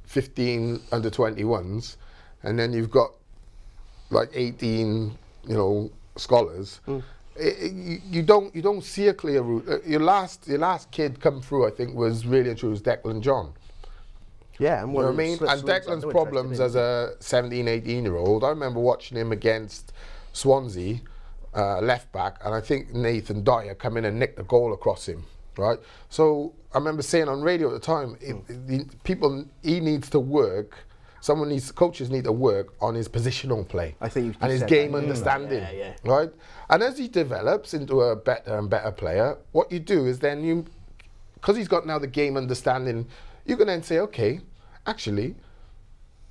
15 under-21s, and then you've got like 18, you know, scholars. You don't see a clear route. Your last kid come through, I think, was really and truly was Declan John. Yeah, and You know what I mean? And Declan's problems as a 17, 18-year-old, I remember watching him against Swansea, left back, and I think Nathan Dyer come in and nicked the goal across him, right? So I remember saying on radio at the time, he needs to work Coaches need to work on his positional play. I think and his game understanding, right? And as he develops into a better and better player, what you do is then because he's got now the game understanding, you can then say, okay, actually,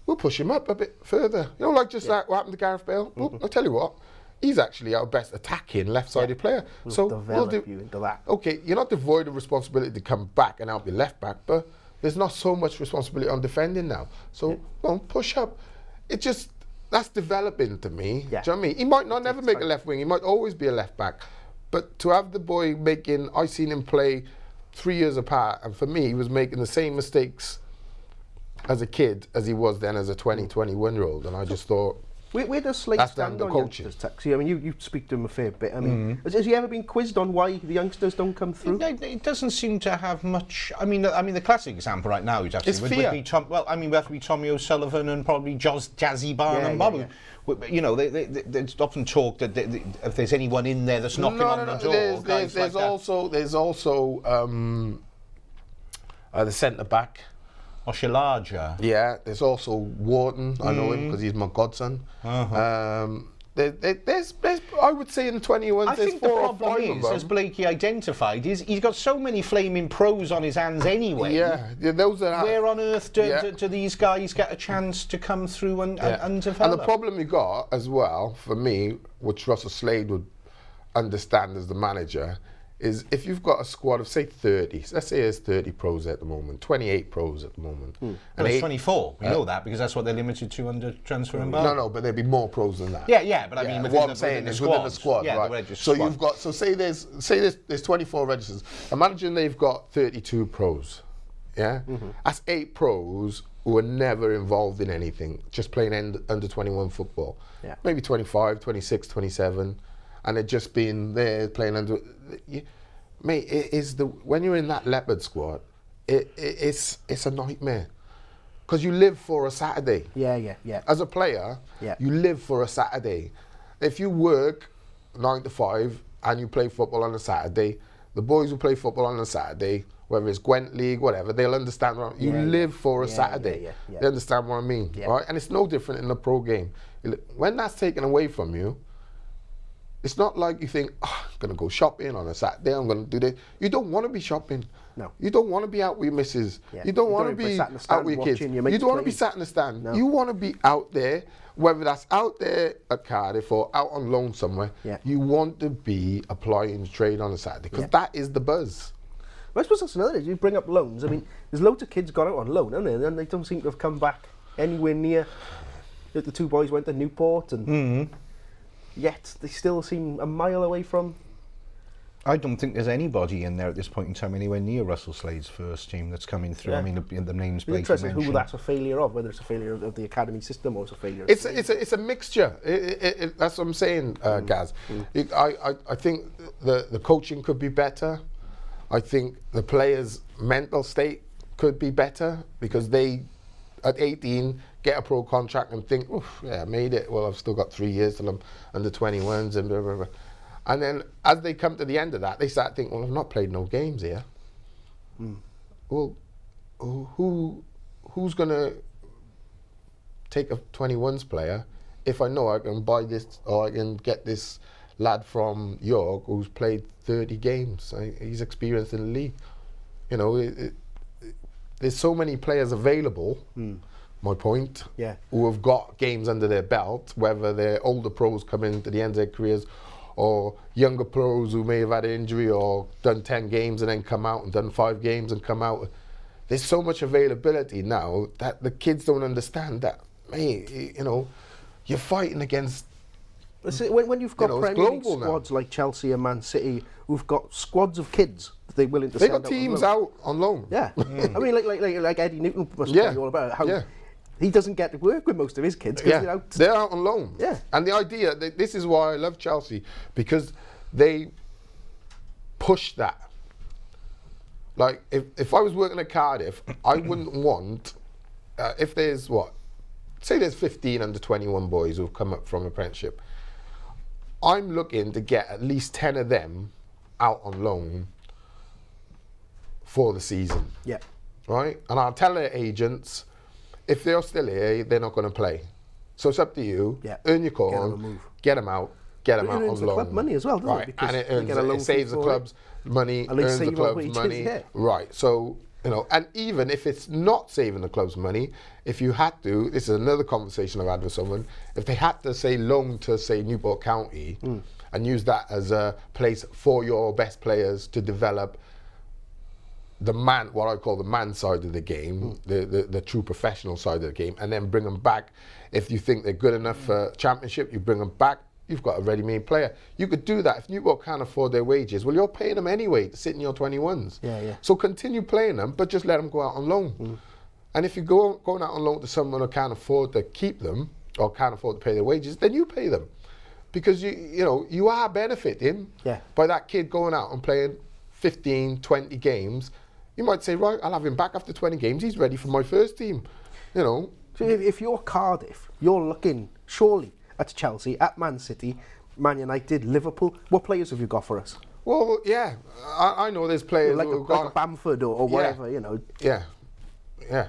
we'll push him up a bit further. You know, like like what happened to Gareth Bale. Well, I'll tell you what, he's actually our best attacking left-sided player. So we'll do you into that. Okay, you're not devoid of responsibility to come back and help your left back, but there's not so much responsibility on defending now. So push up. That's developing to me. Yeah. Do you know what I mean? He might not never make a left wing. He might always be a left back. But to have the boy I seen him play 3 years apart, and for me, he was making the same mistakes as a kid as he was then as a 21-year-old, and I just thought, where does Slade stand on youngsters, Tuxie? I mean, you speak to him a fair bit. I mean, has he ever been quizzed on why the youngsters don't come through? It doesn't seem to have much. I mean, the classic example right now is actually would be we have to be Tommy O'Sullivan and probably Jazzy Barnum. You know, they often talk that if there's anyone in there that's knocking on the door. There's also the centre back. Oshilaja. Yeah, there's also Wharton. I know him because he's my godson. There's I would say in the 21s, I there's think the 4 or problem 5 is, of them. as Blakey identified, is he's got so many flaming pros on his hands anyway. Yeah, those are. Where on earth do these guys get a chance to come through and develop? And the problem you got as well, for me, which Russell Slade would understand as the manager, is if you've got a squad of, say, 30, let's say there's 30 pros at the moment, 28 pros at the moment. And it's 24, we know that, because that's what they're limited to under transfer embargo. No, but there'd be more pros than that. Yeah, but I mean, what I'm saying is within the squad, right? So you've got, say there's 24 registers. Imagine they've got 32 pros, yeah? That's 8 pros who are never involved in anything, just playing under 21 football. Yeah. Maybe 25, 26, 27, and they're just being there playing under. Mate, when you're in that leopard squad, it's a nightmare, because you live for a Saturday. Yeah. As a player, you live for a Saturday. If you work 9 to 5 and you play football on a Saturday, the boys who play football on a Saturday, whether it's Gwent League, whatever, they'll understand. You live for a Saturday. They understand what I mean, right? And it's no different in the pro game. When that's taken away from you, it's not like you think, I'm going to go shopping on a Saturday, I'm going to do this. You don't want to be shopping. No. You don't want to be out with your missus. Yeah. You don't want to be out with your kids. You don't want to be sat in the stand. No. You want to be out there, whether that's out there at Cardiff or out on loan somewhere. Yeah. You want to be applying trade on a Saturday, because that is the buzz. Well, I suppose that's another thing. You bring up loans. I mean, there's loads of kids gone out on loan, haven't there? And they don't seem to have come back anywhere near. The 2 boys went to Newport and... Yet they still seem a mile away from. I don't think there's anybody in there at this point in time anywhere near Russell Slade's first team that's coming through. I mean, the names Blakey mentioned. Interesting who that's a failure of, whether it's a failure of the academy system or it's a failure. It's a mixture. That's what I'm saying, Gaz. I think the coaching could be better. I think the players' mental state could be better, because they, at 18, get a pro contract and think, I made it. Well, I've still got 3 years till I'm under 21s and blah, blah, blah. And then as they come to the end of that, they start thinking, well, I've not played no games here. Well, who's going to take a 21s player if I know I can buy this, or I can get this lad from York who's played 30 games. He's experienced in the league. You know, there's so many players available, my point, who have got games under their belt, whether they're older pros coming to the end of their careers or younger pros who may have had an injury or done 10 games and then come out and done 5 games and come out. There's so much availability now that the kids don't understand that, mate, you know, you're fighting against... When you've got Premier League squads like Chelsea and Man City, who've got squads of kids that they're willing to send out. They've got teams out on loan. Yeah. I mean, like Eddie Newton must tell you all about how he doesn't get to work with most of his kids. They're out on loan. Yeah. And the idea, this is why I love Chelsea, because they push that. Like, if I was working at Cardiff, I wouldn't want, if there's say there's 15 under 21 boys who've come up from apprenticeship, I'm looking to get at least 10 of them out on loan for the season. Yeah. Right? And I'll tell their agents, if they're still here, they're not going to play. So it's up to you. Yeah. Earn your Get 'em a coin, move. get them out It on earns the loan. club money as well, doesn't it? Right, Because and it you earns get a loan it saves fee the for it. club's money, At least earns the save our club's wages, money. yeah. Right, so, you know, and even if it's not saving the club's money, if you had to, this is another conversation I've had with someone, if they had to say loan to, say, Newport County and use that as a place for your best players to develop the man, what I call the man side of the game, the true professional side of the game, and then bring them back. If you think they're good enough for championship, you bring them back. You've got a ready-made player. You could do that. If Newport can't afford their wages, well, you're paying them anyway to sit in your 21s. Yeah. So continue playing them, but just let them go out on loan. And if you're going out on loan to someone who can't afford to keep them or can't afford to pay their wages, then you pay them, because you are benefiting by that kid going out and playing 15, 20 games. You might say, right, I'll have him back after 20 games. He's ready for my first team. You know. So if you're Cardiff, you're looking surely at Chelsea, at Man City, Man United, Liverpool. What players have you got for us? Well, yeah, I know there's players Like who a Bamford or whatever, you know. Yeah. And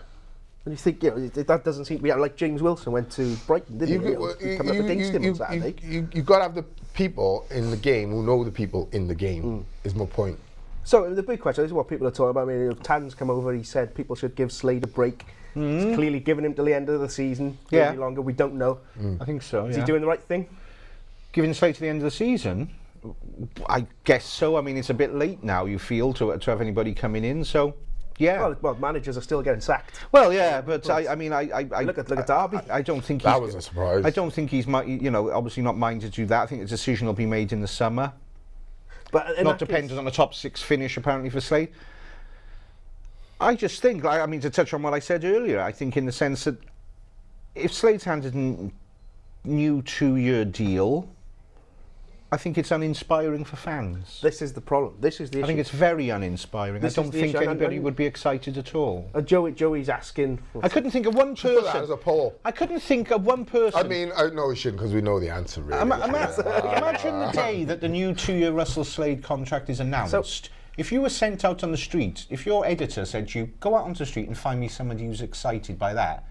you think, that doesn't seem to be like James Wilson went to Brighton, didn't he? Coming up against him on Saturday. You got to have the people in the game who know the people in the game, is my point. So the big question, this is what people are talking about. I mean, Tan's come over, he said people should give Slade a break. He's clearly given him till the end of the season. Maybe longer, we don't know. I think so, Is he doing the right thing? Giving Slade to the end of the season? I guess so. I mean, it's a bit late now, you feel, to have anybody coming in, so... Yeah. Well, managers are still getting sacked. Well, yeah, but I mean, I look at Derby. I don't think that was a surprise. I don't think he's, obviously not minded to do that. I think the decision will be made in the summer. But not dependent on a top 6 finish, apparently, for Slade. I just think, I mean, to touch on what I said earlier, I think in the sense that if Slade's handed a new 2-year deal, I think it's uninspiring for fans. This is the problem. This is the issue. I think it's very uninspiring. I don't think anybody would be excited at all. Joey's asking... I couldn't think of one person. Put that as a poll. I couldn't think of one person. I mean, no, we shouldn't, because we know the answer, really. Imagine the day that the new 2-year Russell Slade contract is announced. If you were sent out on the street, if your editor said to you, go out onto the street and find me somebody who's excited by that,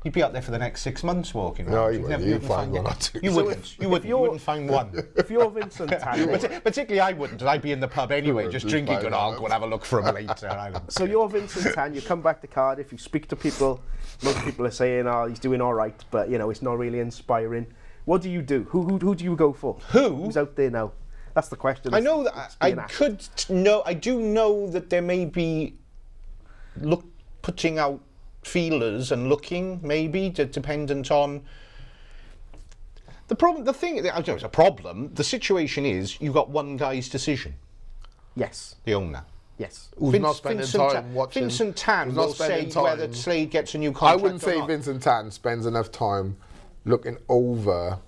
you'd be out there for the next 6 months walking around. No, you wouldn't. You'd find one or two. You wouldn't. You wouldn't find one. If you're Vincent Tan... Particularly I wouldn't. I'd be in the pub anyway, just drinking, going, I'll go and have a look for him later. So you're Vincent Tan, you come back to Cardiff, you speak to people, most people are saying, he's doing all right, but, it's not really inspiring. What do you do? Who do you go for? Who's out there now? That's the question. I know that I do know that there may be putting out feelers and looking, maybe, dependent on the problem. The thing, it's a problem. The situation is you've got one guy's decision. Yes. The owner. Yes. Who's not spending time watching. Vincent Tan will say whether Slade gets a new contract. I wouldn't say Vincent Tan spends enough time looking over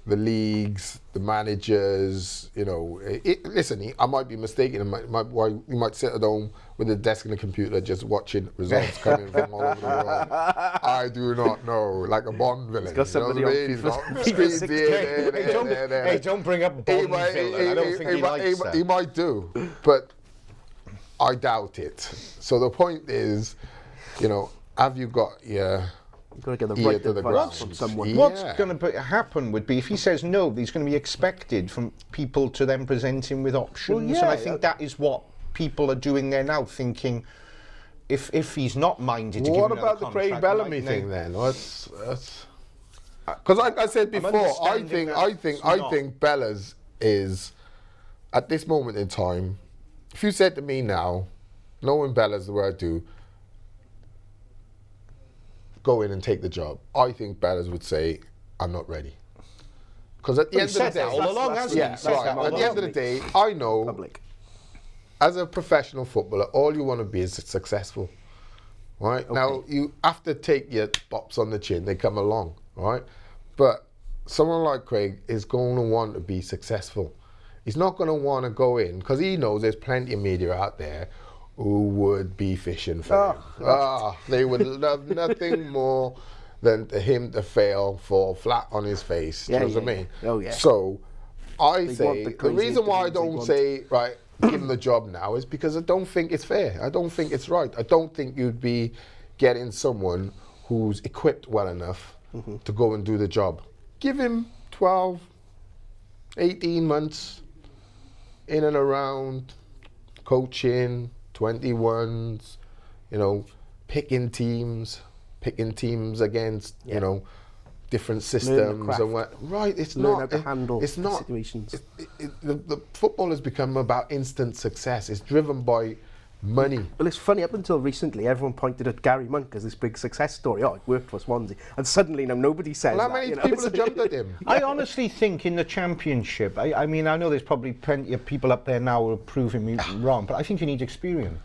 the leagues, the managers, listen, I might be mistaken. You might sit at home with a desk and a computer just watching results coming from all over the world. I do not know, like a Bond villain. He's got somebody on He's got screens there. Hey, don't bring up Bond villain. I don't think he likes that. He might do, but I doubt it. So the point is, have you got your... You've got to get the right advice from someone. What's going to happen would be, if he says no, he's going to be expected from people to then present him with options. And I think that is what people are doing there now, thinking if he's not minded to give him another contract... What about the Craig Bellamy thing then? Because like I said before, I think Bella's is, at this moment in time, if you said to me now, knowing Bella's the way I do, go in and take the job, I think Bella's would say, I'm not ready. Because at the end of the day, all along, hasn't he? at the end of the day, I know, as a professional footballer, all you want to be is successful. Right? Okay. Now, you have to take your bops on the chin, they come along, right? But someone like Craig is going to want to be successful. He's not going to want to go in, because he knows there's plenty of media out there who would be fishing for him. They would love nothing more than him to fail, fall flat on his face. You know what I mean? Oh, yeah. So I say, the reason why I don't say, right, give him the job now is because I don't think it's fair. I don't think it's right. I don't think you'd be getting someone who's equipped well enough to go and do the job. Give him 12, 18 months in and around coaching, 21s, picking teams against, different systems and what. Right, it's Learn not. how to handle it's not situations. The football has become about instant success. It's driven by money. Well, it's funny, up until recently, everyone pointed at Gary Monk as this big success story. Oh, it worked for Swansea. And suddenly now nobody says Well, how that. many people have jumped at him? I honestly think in the Championship, I mean, I know there's probably plenty of people up there now who are proving me wrong, but I think you need experience.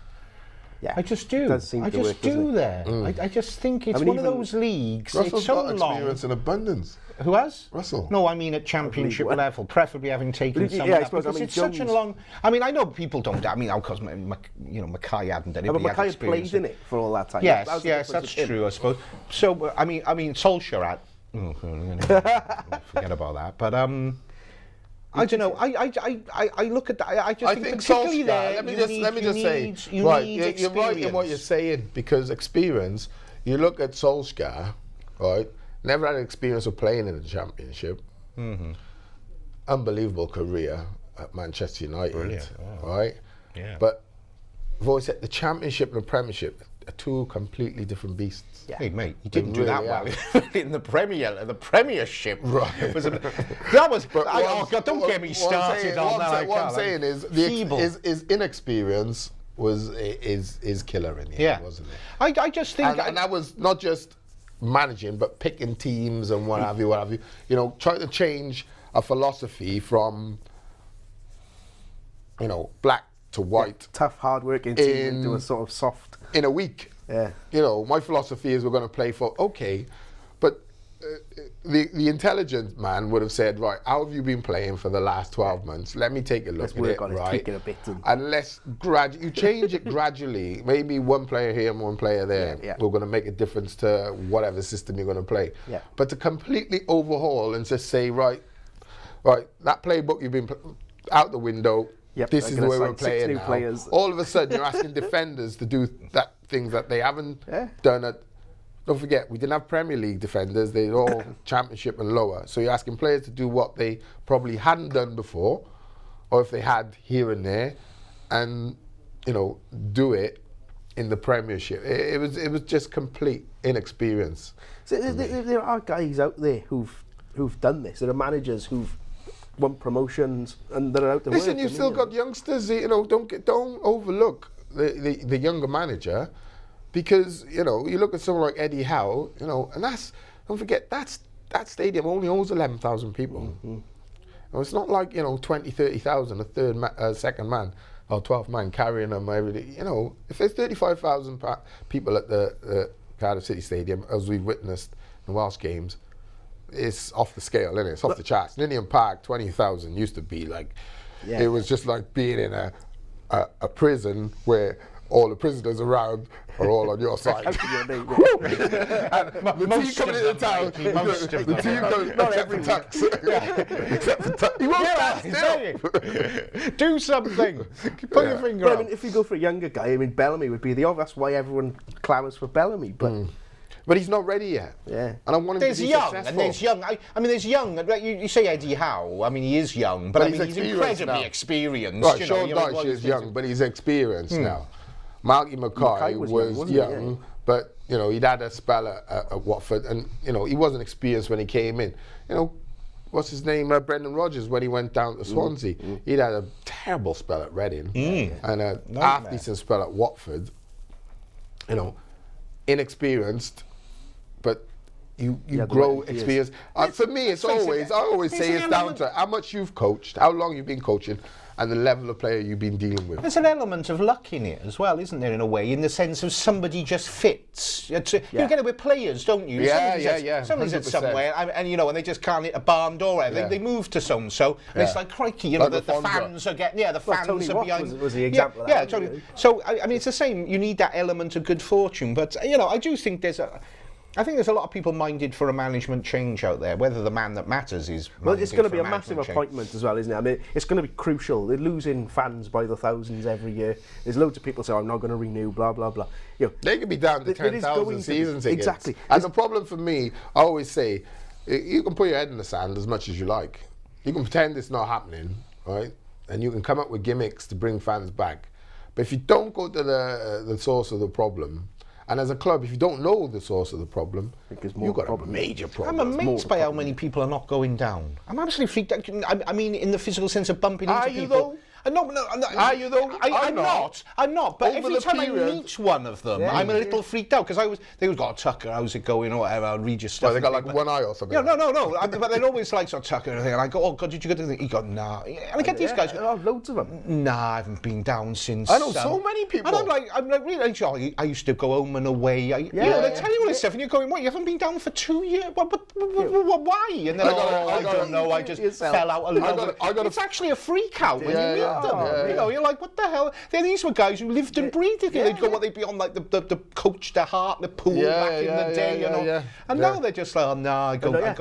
Yeah, I just do. It does seem I to just work, doesn't do it? there. I just think it's I mean, one of even those leagues. Russell's it's so got long. experience in abundance. Who has? Russell. No, I mean at Championship League One. level, preferably having taken But some yeah, I of that, suppose, I because mean, it's such a Jones- long. I mean, I know people don't. I mean, of course, Mackay hadn't done it. But he had Mackay experience played in it for all that time. Yes, That was the yes, difference that's with him. true, I suppose. So, I mean, Solskjaer had. Forget about that. But I don't know. I look at that. I just I think think particularly Solskjaer. there. Let me you just say, you right, need you're right in what you're experience. saying, because experience. You look at Solskjaer, right? Never had experience of playing in the Championship. Unbelievable career at Manchester United, Brilliant, wow. right? Yeah. But I've always said the Championship and the Premiership are two completely different beasts. Yeah. Hey mate, you didn't do really that well in the Premiership. Right. That was. But Oh God, don't get me started on that. What I'm saying is, feeble. is inexperience is killer in the Yeah. end, wasn't it? I just think. And that was not just managing, but picking teams and what have you. Trying to change a philosophy from, black to white Tough, hard-working team into a sort of soft. in a week. Yeah. My philosophy is we're going to play for, okay, but the intelligent man would have said, right, how have you been playing for the last 12 months? Let me take a look Let's at work it, on it, right? tweak it a bit and- let's you change it gradually. Maybe one player here and one player there. Yeah. We're going to make a difference to whatever system you're going to play. Yeah. But to completely overhaul and just say, right, that playbook you've been out the window. Yep, This I'm is the gonna way we're sign 6 playing new now. players. All of a sudden, you're asking defenders to do things that they haven't done at. Don't forget, we didn't have Premier League defenders. They're all Championship and lower. So you're asking players to do what they probably hadn't done before, or if they had here and there, and do it in the Premiership. It was just complete inexperience. So there are guys out there who've done this. There are managers who've won promotions and that are out there. Listen, you've still got youngsters. Don't overlook the younger manager, because you look at someone like Eddie Howe. And don't forget that stadium only holds 11,000 people. It's not like 20, 30,000 a second man or 12th man carrying them every day. If there's 35,000 people at the Cardiff City Stadium, as we've witnessed in the Welsh games, it's off the scale, isn't it? It's off the charts. Ninian Park, 20,000 used to be like, it was just like being in a prison where all the prisoners around are all on your side. And the team coming into town, the team goes, not every Tux. Except for Tux. He won't stand still. Do something. Put your finger But up. I mean, if you go for a younger guy, Bellamy would be the obvious. That's why everyone clamours for Bellamy. But But he's not ready yet. Yeah. And I want him There's to be young, successful. and there's young. I mean, there's young. Like you say Eddie Howe. I mean, he is young, but I mean, he's experienced incredibly now. experienced. Right, you know, Sean you know, Dyche is young, but he's experienced now. Malky Mackay was was young, wasn't he? young, Yeah. but he'd had a spell at Watford, and he wasn't experienced when he came in. What's his name? Brendan Rodgers, when he went down to Swansea, he'd had a terrible spell at Reading and a half decent spell at Watford. Inexperienced, but you the grow right ideas. experience. For me, I always say it's down to how much you've coached, how long you've been coaching, and the level of player you've been dealing with. There's an element of luck in it as well, isn't there, in a way, in the sense of somebody just fits. You get it with players, don't you? Yeah, Somebody's at 100%. somewhere, and they just can't hit a barn door. Yeah. They move to so-and-so, and it's like, crikey, Like the Lafondra. fans are getting, the fans Tony are Watt behind. was the example of that, Yeah, wasn't totally. he? So, I mean, it's the same. You need that element of good fortune, but, I do think there's I think there's a lot of people minded for a management change out there, whether the man that matters is Well, it's going to be a massive management change. appointment as well, isn't it? I mean, it's going to be crucial. They're losing fans by the thousands every year. There's loads of people saying, I'm not going to renew, blah, blah, blah. You know, They could be down to It is 10,000 going to season be. tickets. Exactly. And the problem for me, I always say, you can put your head in the sand as much as you like. You can pretend it's not happening, right? And you can come up with gimmicks to bring fans back. But if you don't go to the source of the problem, and as a club, if you don't know the source of the problem, you've got a major problem. I'm amazed by how many people are not going down. I'm absolutely freaked out. I mean, in the physical sense of bumping into people. Are you though? No, Are you though? I'm not. But Over every the time period- I meet one of them, I'm a little freaked out because they was got Tucker. How's it going or whatever? I'll read your stuff. Well, they got like one eye or something. Yeah, no. But they're always like, so Tucker and everything. And I go, oh God, did you get anything? He go, nah. And I get these guys. Oh, loads of them. Nah, I haven't been down since. I know so many people. And I'm like really. I used to go home and away. You know, they tell you all this stuff, and you're going, what? You haven't been down for 2 years? Why? And then I don't know. I just fell out of love. It's actually a freak out when you meet them. You know, you're like, what the hell? These were guys who lived and breathed it. They'd go, they'd be on like the coach, the heart, the pool back in the day, you know. And now they're just like, oh, nah, I go down.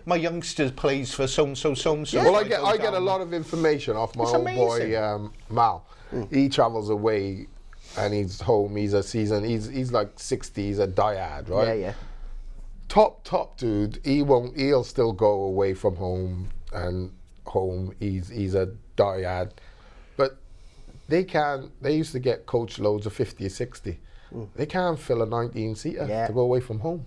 My youngsters plays for so-and-so. Well, I get a lot of information off my old boy, Mal. He travels away and he's home. He's like 60. He's a dyad, right? Yeah. Top dude. He'll still go away from home and home. He's a dyad. But they used to get coach loads of 50 or 60. They can't fill a 19-seater to go away from home.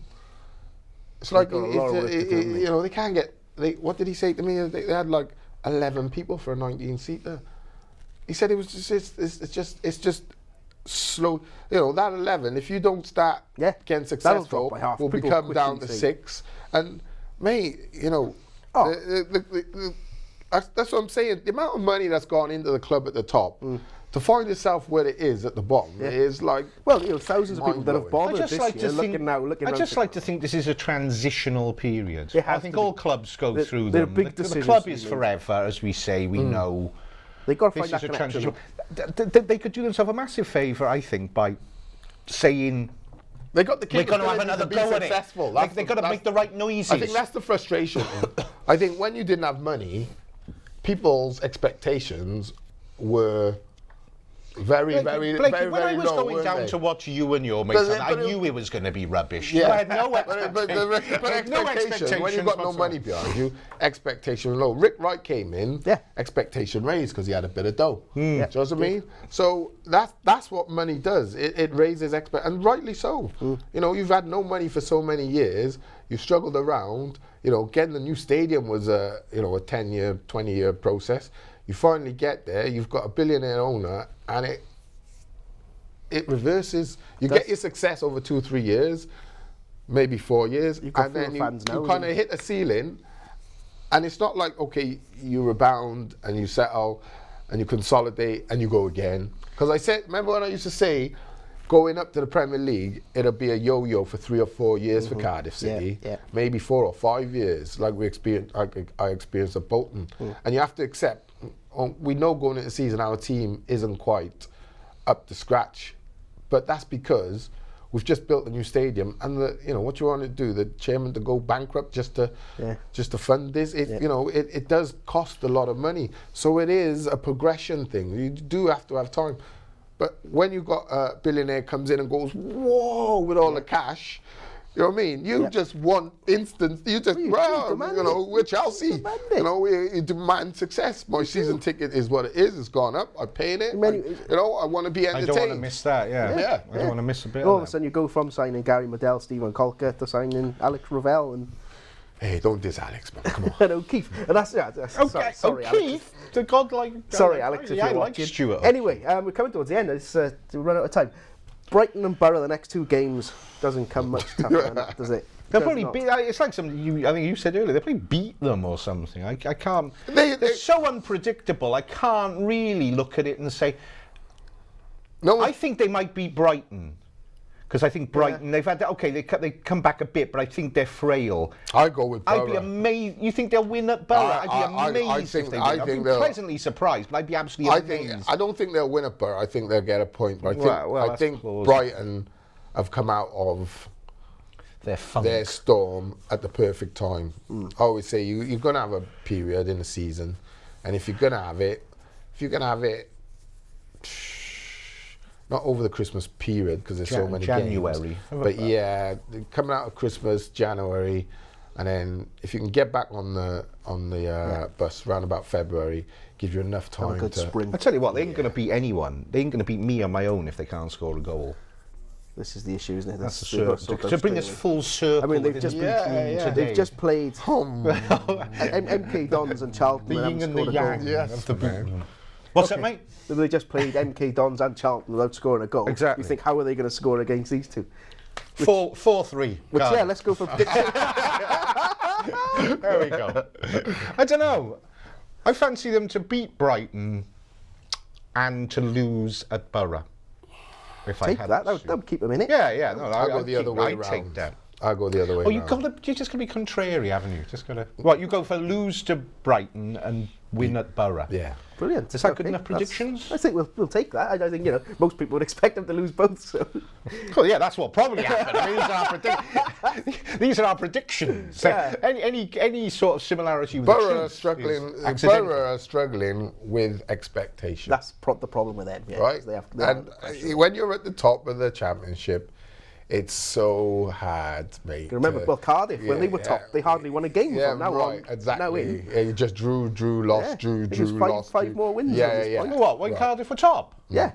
It's like, you know, they can't get, what did he say to me? They had like 11 people for a 19-seater. He said it was it's just slow. You know, that 11, if you don't start getting successful, will become down to 6. And mate, you know, that's what I'm saying. The amount of money that's gone into the club at the top to find yourself where it is at the bottom is like, well, you know, thousands of people that have bothered this year looking I just like to think this is a transitional period. I think all clubs go through them. The club is forever, as we say. We know. They've got to find this that is a connection. transitional. They could do themselves a massive favour, I think, by saying they got the we're going to have another to be go at successful. it. They've got to make the right noises. I think that's the frustration. I think when you didn't have money, people's expectations were very when I was low, going down to watch you and your mates, I knew it was going to be rubbish. Yeah. I had no expectations. When you've got no money behind you, expectation low. Rick Wright came in, expectation raised because he had a bit of dough. Do you know what I mean? So that's what money does. It raises and rightly so. You know, you've had no money for so many years. You've struggled around. You know, getting the new stadium was a 10-year, 20-year process. You finally get there. You've got a billionaire owner, and it reverses. You get your success over 2 or 3 years, maybe 4 years, and then you kind of hit a ceiling. And it's not like, okay, you rebound and you settle and you consolidate and you go again. Because remember when I used to say, going up to the Premier League, it'll be a yo-yo for 3 or 4 years for Cardiff City, maybe 4 or 5 years, like I experienced at Bolton. And you have to accept, we know going into the season our team isn't quite up to scratch, but that's because we've just built a new stadium, and what you want to do, the chairman to go bankrupt just to fund this, it does cost a lot of money. So it is a progression thing. You do have to have time. But when you've got a billionaire comes in and goes, whoa, with all the cash, you know what I mean? You just want instant, we're Chelsea. You demand success. My season ticket is what it is. It's gone up. I'm paying it. I want to be entertained. I don't want to miss that, I don't want to miss a bit All of a sudden you go from signing Gary Medell, Stephen Colker to signing Alex Ravel and... Hey, don't diss Alex, man. Come on. I know, Keith. And that's okay. Sorry, Keith, the godlike... Sorry, Alex, if you're watching. Stuart. Anyway, we're coming towards the end. It's to run out of time. Brighton and Borough, the next 2 games, doesn't come much tougher than that, does it? They'll probably beat. It's like I think you said earlier. They'll probably beat them or something. I can't. They're so unpredictable. I can't really look at it and say. No, I think they might beat Brighton. Because I think Brighton, they've had, they come back a bit, but I think they're frail. I go with Borough. I'd be amazed. You think they'll win at Borough? I'd be amazed if they win. I'd be pleasantly surprised, but I'd be absolutely amazed. I don't think they'll win at Borough. I think they'll get a point. But I think Brighton have come out of their storm at the perfect time. I always say you're going to have a period in the season, and if you're going to have it, not over the Christmas period because there's so many January. games. But yeah, coming out of Christmas, January, and then if you can get back on the bus around about February, gives you enough time Have a good to. sprint. I tell you what, they ain't going to beat anyone. They ain't going to beat me on my own if they can't score a goal. This is the issue, isn't it? That's the they've got circle. sort To of bring us staying. full circle. I mean, they've within just the been team today. they've just played MK Dons and Charlton. the and yin haven't and the scored a yang goal. Yes, of the man. boot. What's that, mate? They just played MK Dons and Charlton without scoring a goal. Exactly. You think, how are they going to score against these two? 4-3. Which, yeah, let's go for prediction. There we go. I don't know. I fancy them to beat Brighton and to lose at Borough. If I Take had that. to. That would keep them in it. Yeah. No, I'll go the other way I'd take around. that. I'll go the other way Oh, around. you're just going to be contrary, haven't you? Just got to. What, you go for lose to Brighton and win at Borough? Yeah. Brilliant. Is that good Okay, enough that's- predictions? I think we'll take that. I think, you know, most people would expect them to lose both. So Well, yeah, that's what probably happened. I mean, these are our predictions. Yeah. Any sort of similarity with Borough the are truth struggling. is accidental. Borough are struggling with expectation. that's the problem with them. Yeah, right. 'cause They have, And when you're at the top of the championship, it's so hard, mate. remember, well, Cardiff, when they were top, they hardly won a game Yeah, from now right, on. exactly. Now in. Yeah, you just drew, lost, Yeah. drew, I think it's lost. five drew. more wins Yeah, at this yeah, point. yeah. What, when Right. Cardiff were top? Yeah.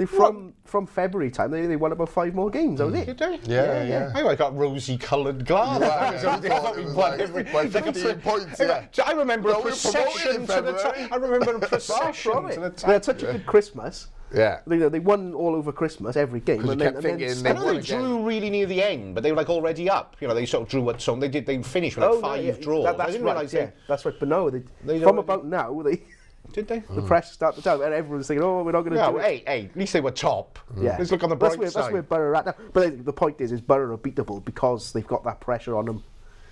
From February time, they won about 5 more games. That was it. Did they? Yeah. I got rosy-coloured glass. Right, I thought it was like by 15 points, yeah. I remember Well, a we were promoted procession in to the February. top. I remember a Far procession from it. to the They top. had such a good Christmas. Yeah. They won all over Christmas, every game. Because you and kept then thinking I they know won they again. drew really near the end, but they were like already up. You know, they sort of drew at some. They finished with like 5 draws. I That's didn't right. realise Yeah, that's right. But no, They from already- about now, Did they? the press started down, and everyone's thinking, "Oh, we're not going to No, do it." hey, at least they were top. Yeah. Let's look on the bright That's side. where Borough are at now. But the point is Borough are beatable because they've got that pressure on them.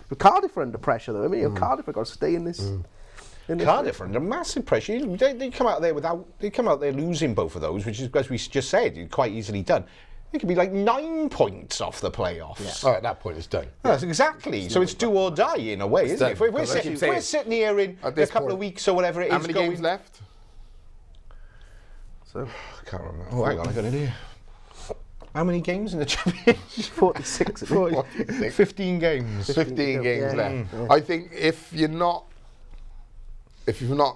But Cardiff are under pressure, though. I mean, Cardiff have got to stay in this. In this Cardiff are under massive pressure. They come out there losing both of those, which is, as we just said, quite easily done. It could be like 9 points off the playoffs. Oh, at that point, it's done. That's exactly. So it's do or die in a way, isn't it? If we're, done. we're sitting here in At a this couple of point. weeks or whatever it is. How many games left? So I can't remember. Oh, hang on, I got it here. How many games in the championship? 46. isn't it? 15 games. 15 games Yeah. left. I think if you've not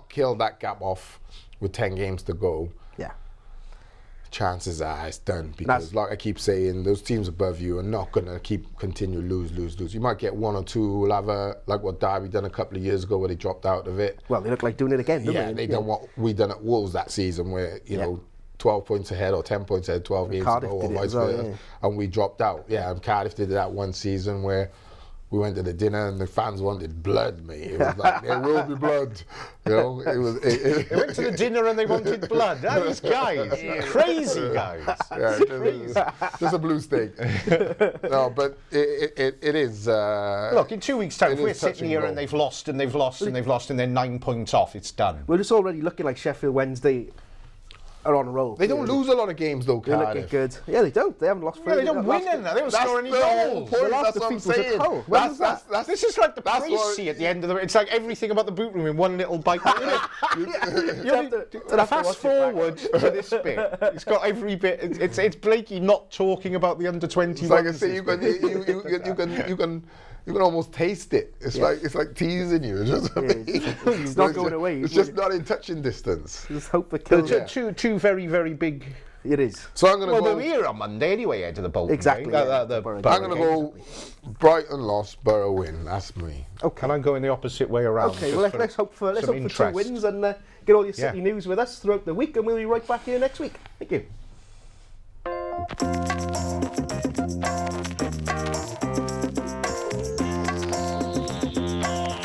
killed that gap off with 10 games to go, Yeah. chances are it's done. Because, like I keep saying, those teams above you are not going to continue lose. You might get one or two who'll have like what Derby done a couple of years ago where they dropped out of it. Well, they look like doing it again, don't Yeah, they? they done what we done at Wolves that season where, you know, 12 points ahead or 10 points ahead, 12 games Cardiff ago or did it vice as well, versa. yeah. And we dropped out. Yeah, and Cardiff did that one season where we went to the dinner and the fans wanted blood, mate. It was like, there will be blood. You know, it was... They went to the dinner and they wanted blood. Those guys. Crazy guys. Yeah, just a blue steak. No, but it is... Look, in 2 weeks' time, it if we're is touch sitting and here go. and they've lost and they've lost and they've lost and they're 9 points off, it's done. Well, it's already looking like Sheffield Wednesday are on a roll. They don't lose a lot of games, though, They're looking Cardiff. good. Yeah, they don't. They haven't lost. Yeah, they don't win in there. They don't score any goals. The last That's what I'm defeat was at saying. Hull. When was that? That's This is like the That's what- Pricey at the end of the... It's like everything about the boot room in one little bite. Fast forward to this bit. It's got every bit. It's Blakey not talking about the under-21. It's like I say, you can almost taste it. It's like teasing you. It's not going away. It's just not in touching distance. Just hope they kill Two, it. two very, very big... It is. So I'm gonna Well, go. we're here on Monday anyway, to the Bolton Exactly, game. yeah. The Borough Borough I'm gonna game. go. Brighton lost, Borough win. That's me. Can I go in the opposite way around? Okay, just well, for let's hope for some 2 interest? wins and get all your City Yeah. news with us throughout the week, and we'll be right back here next week. Thank you.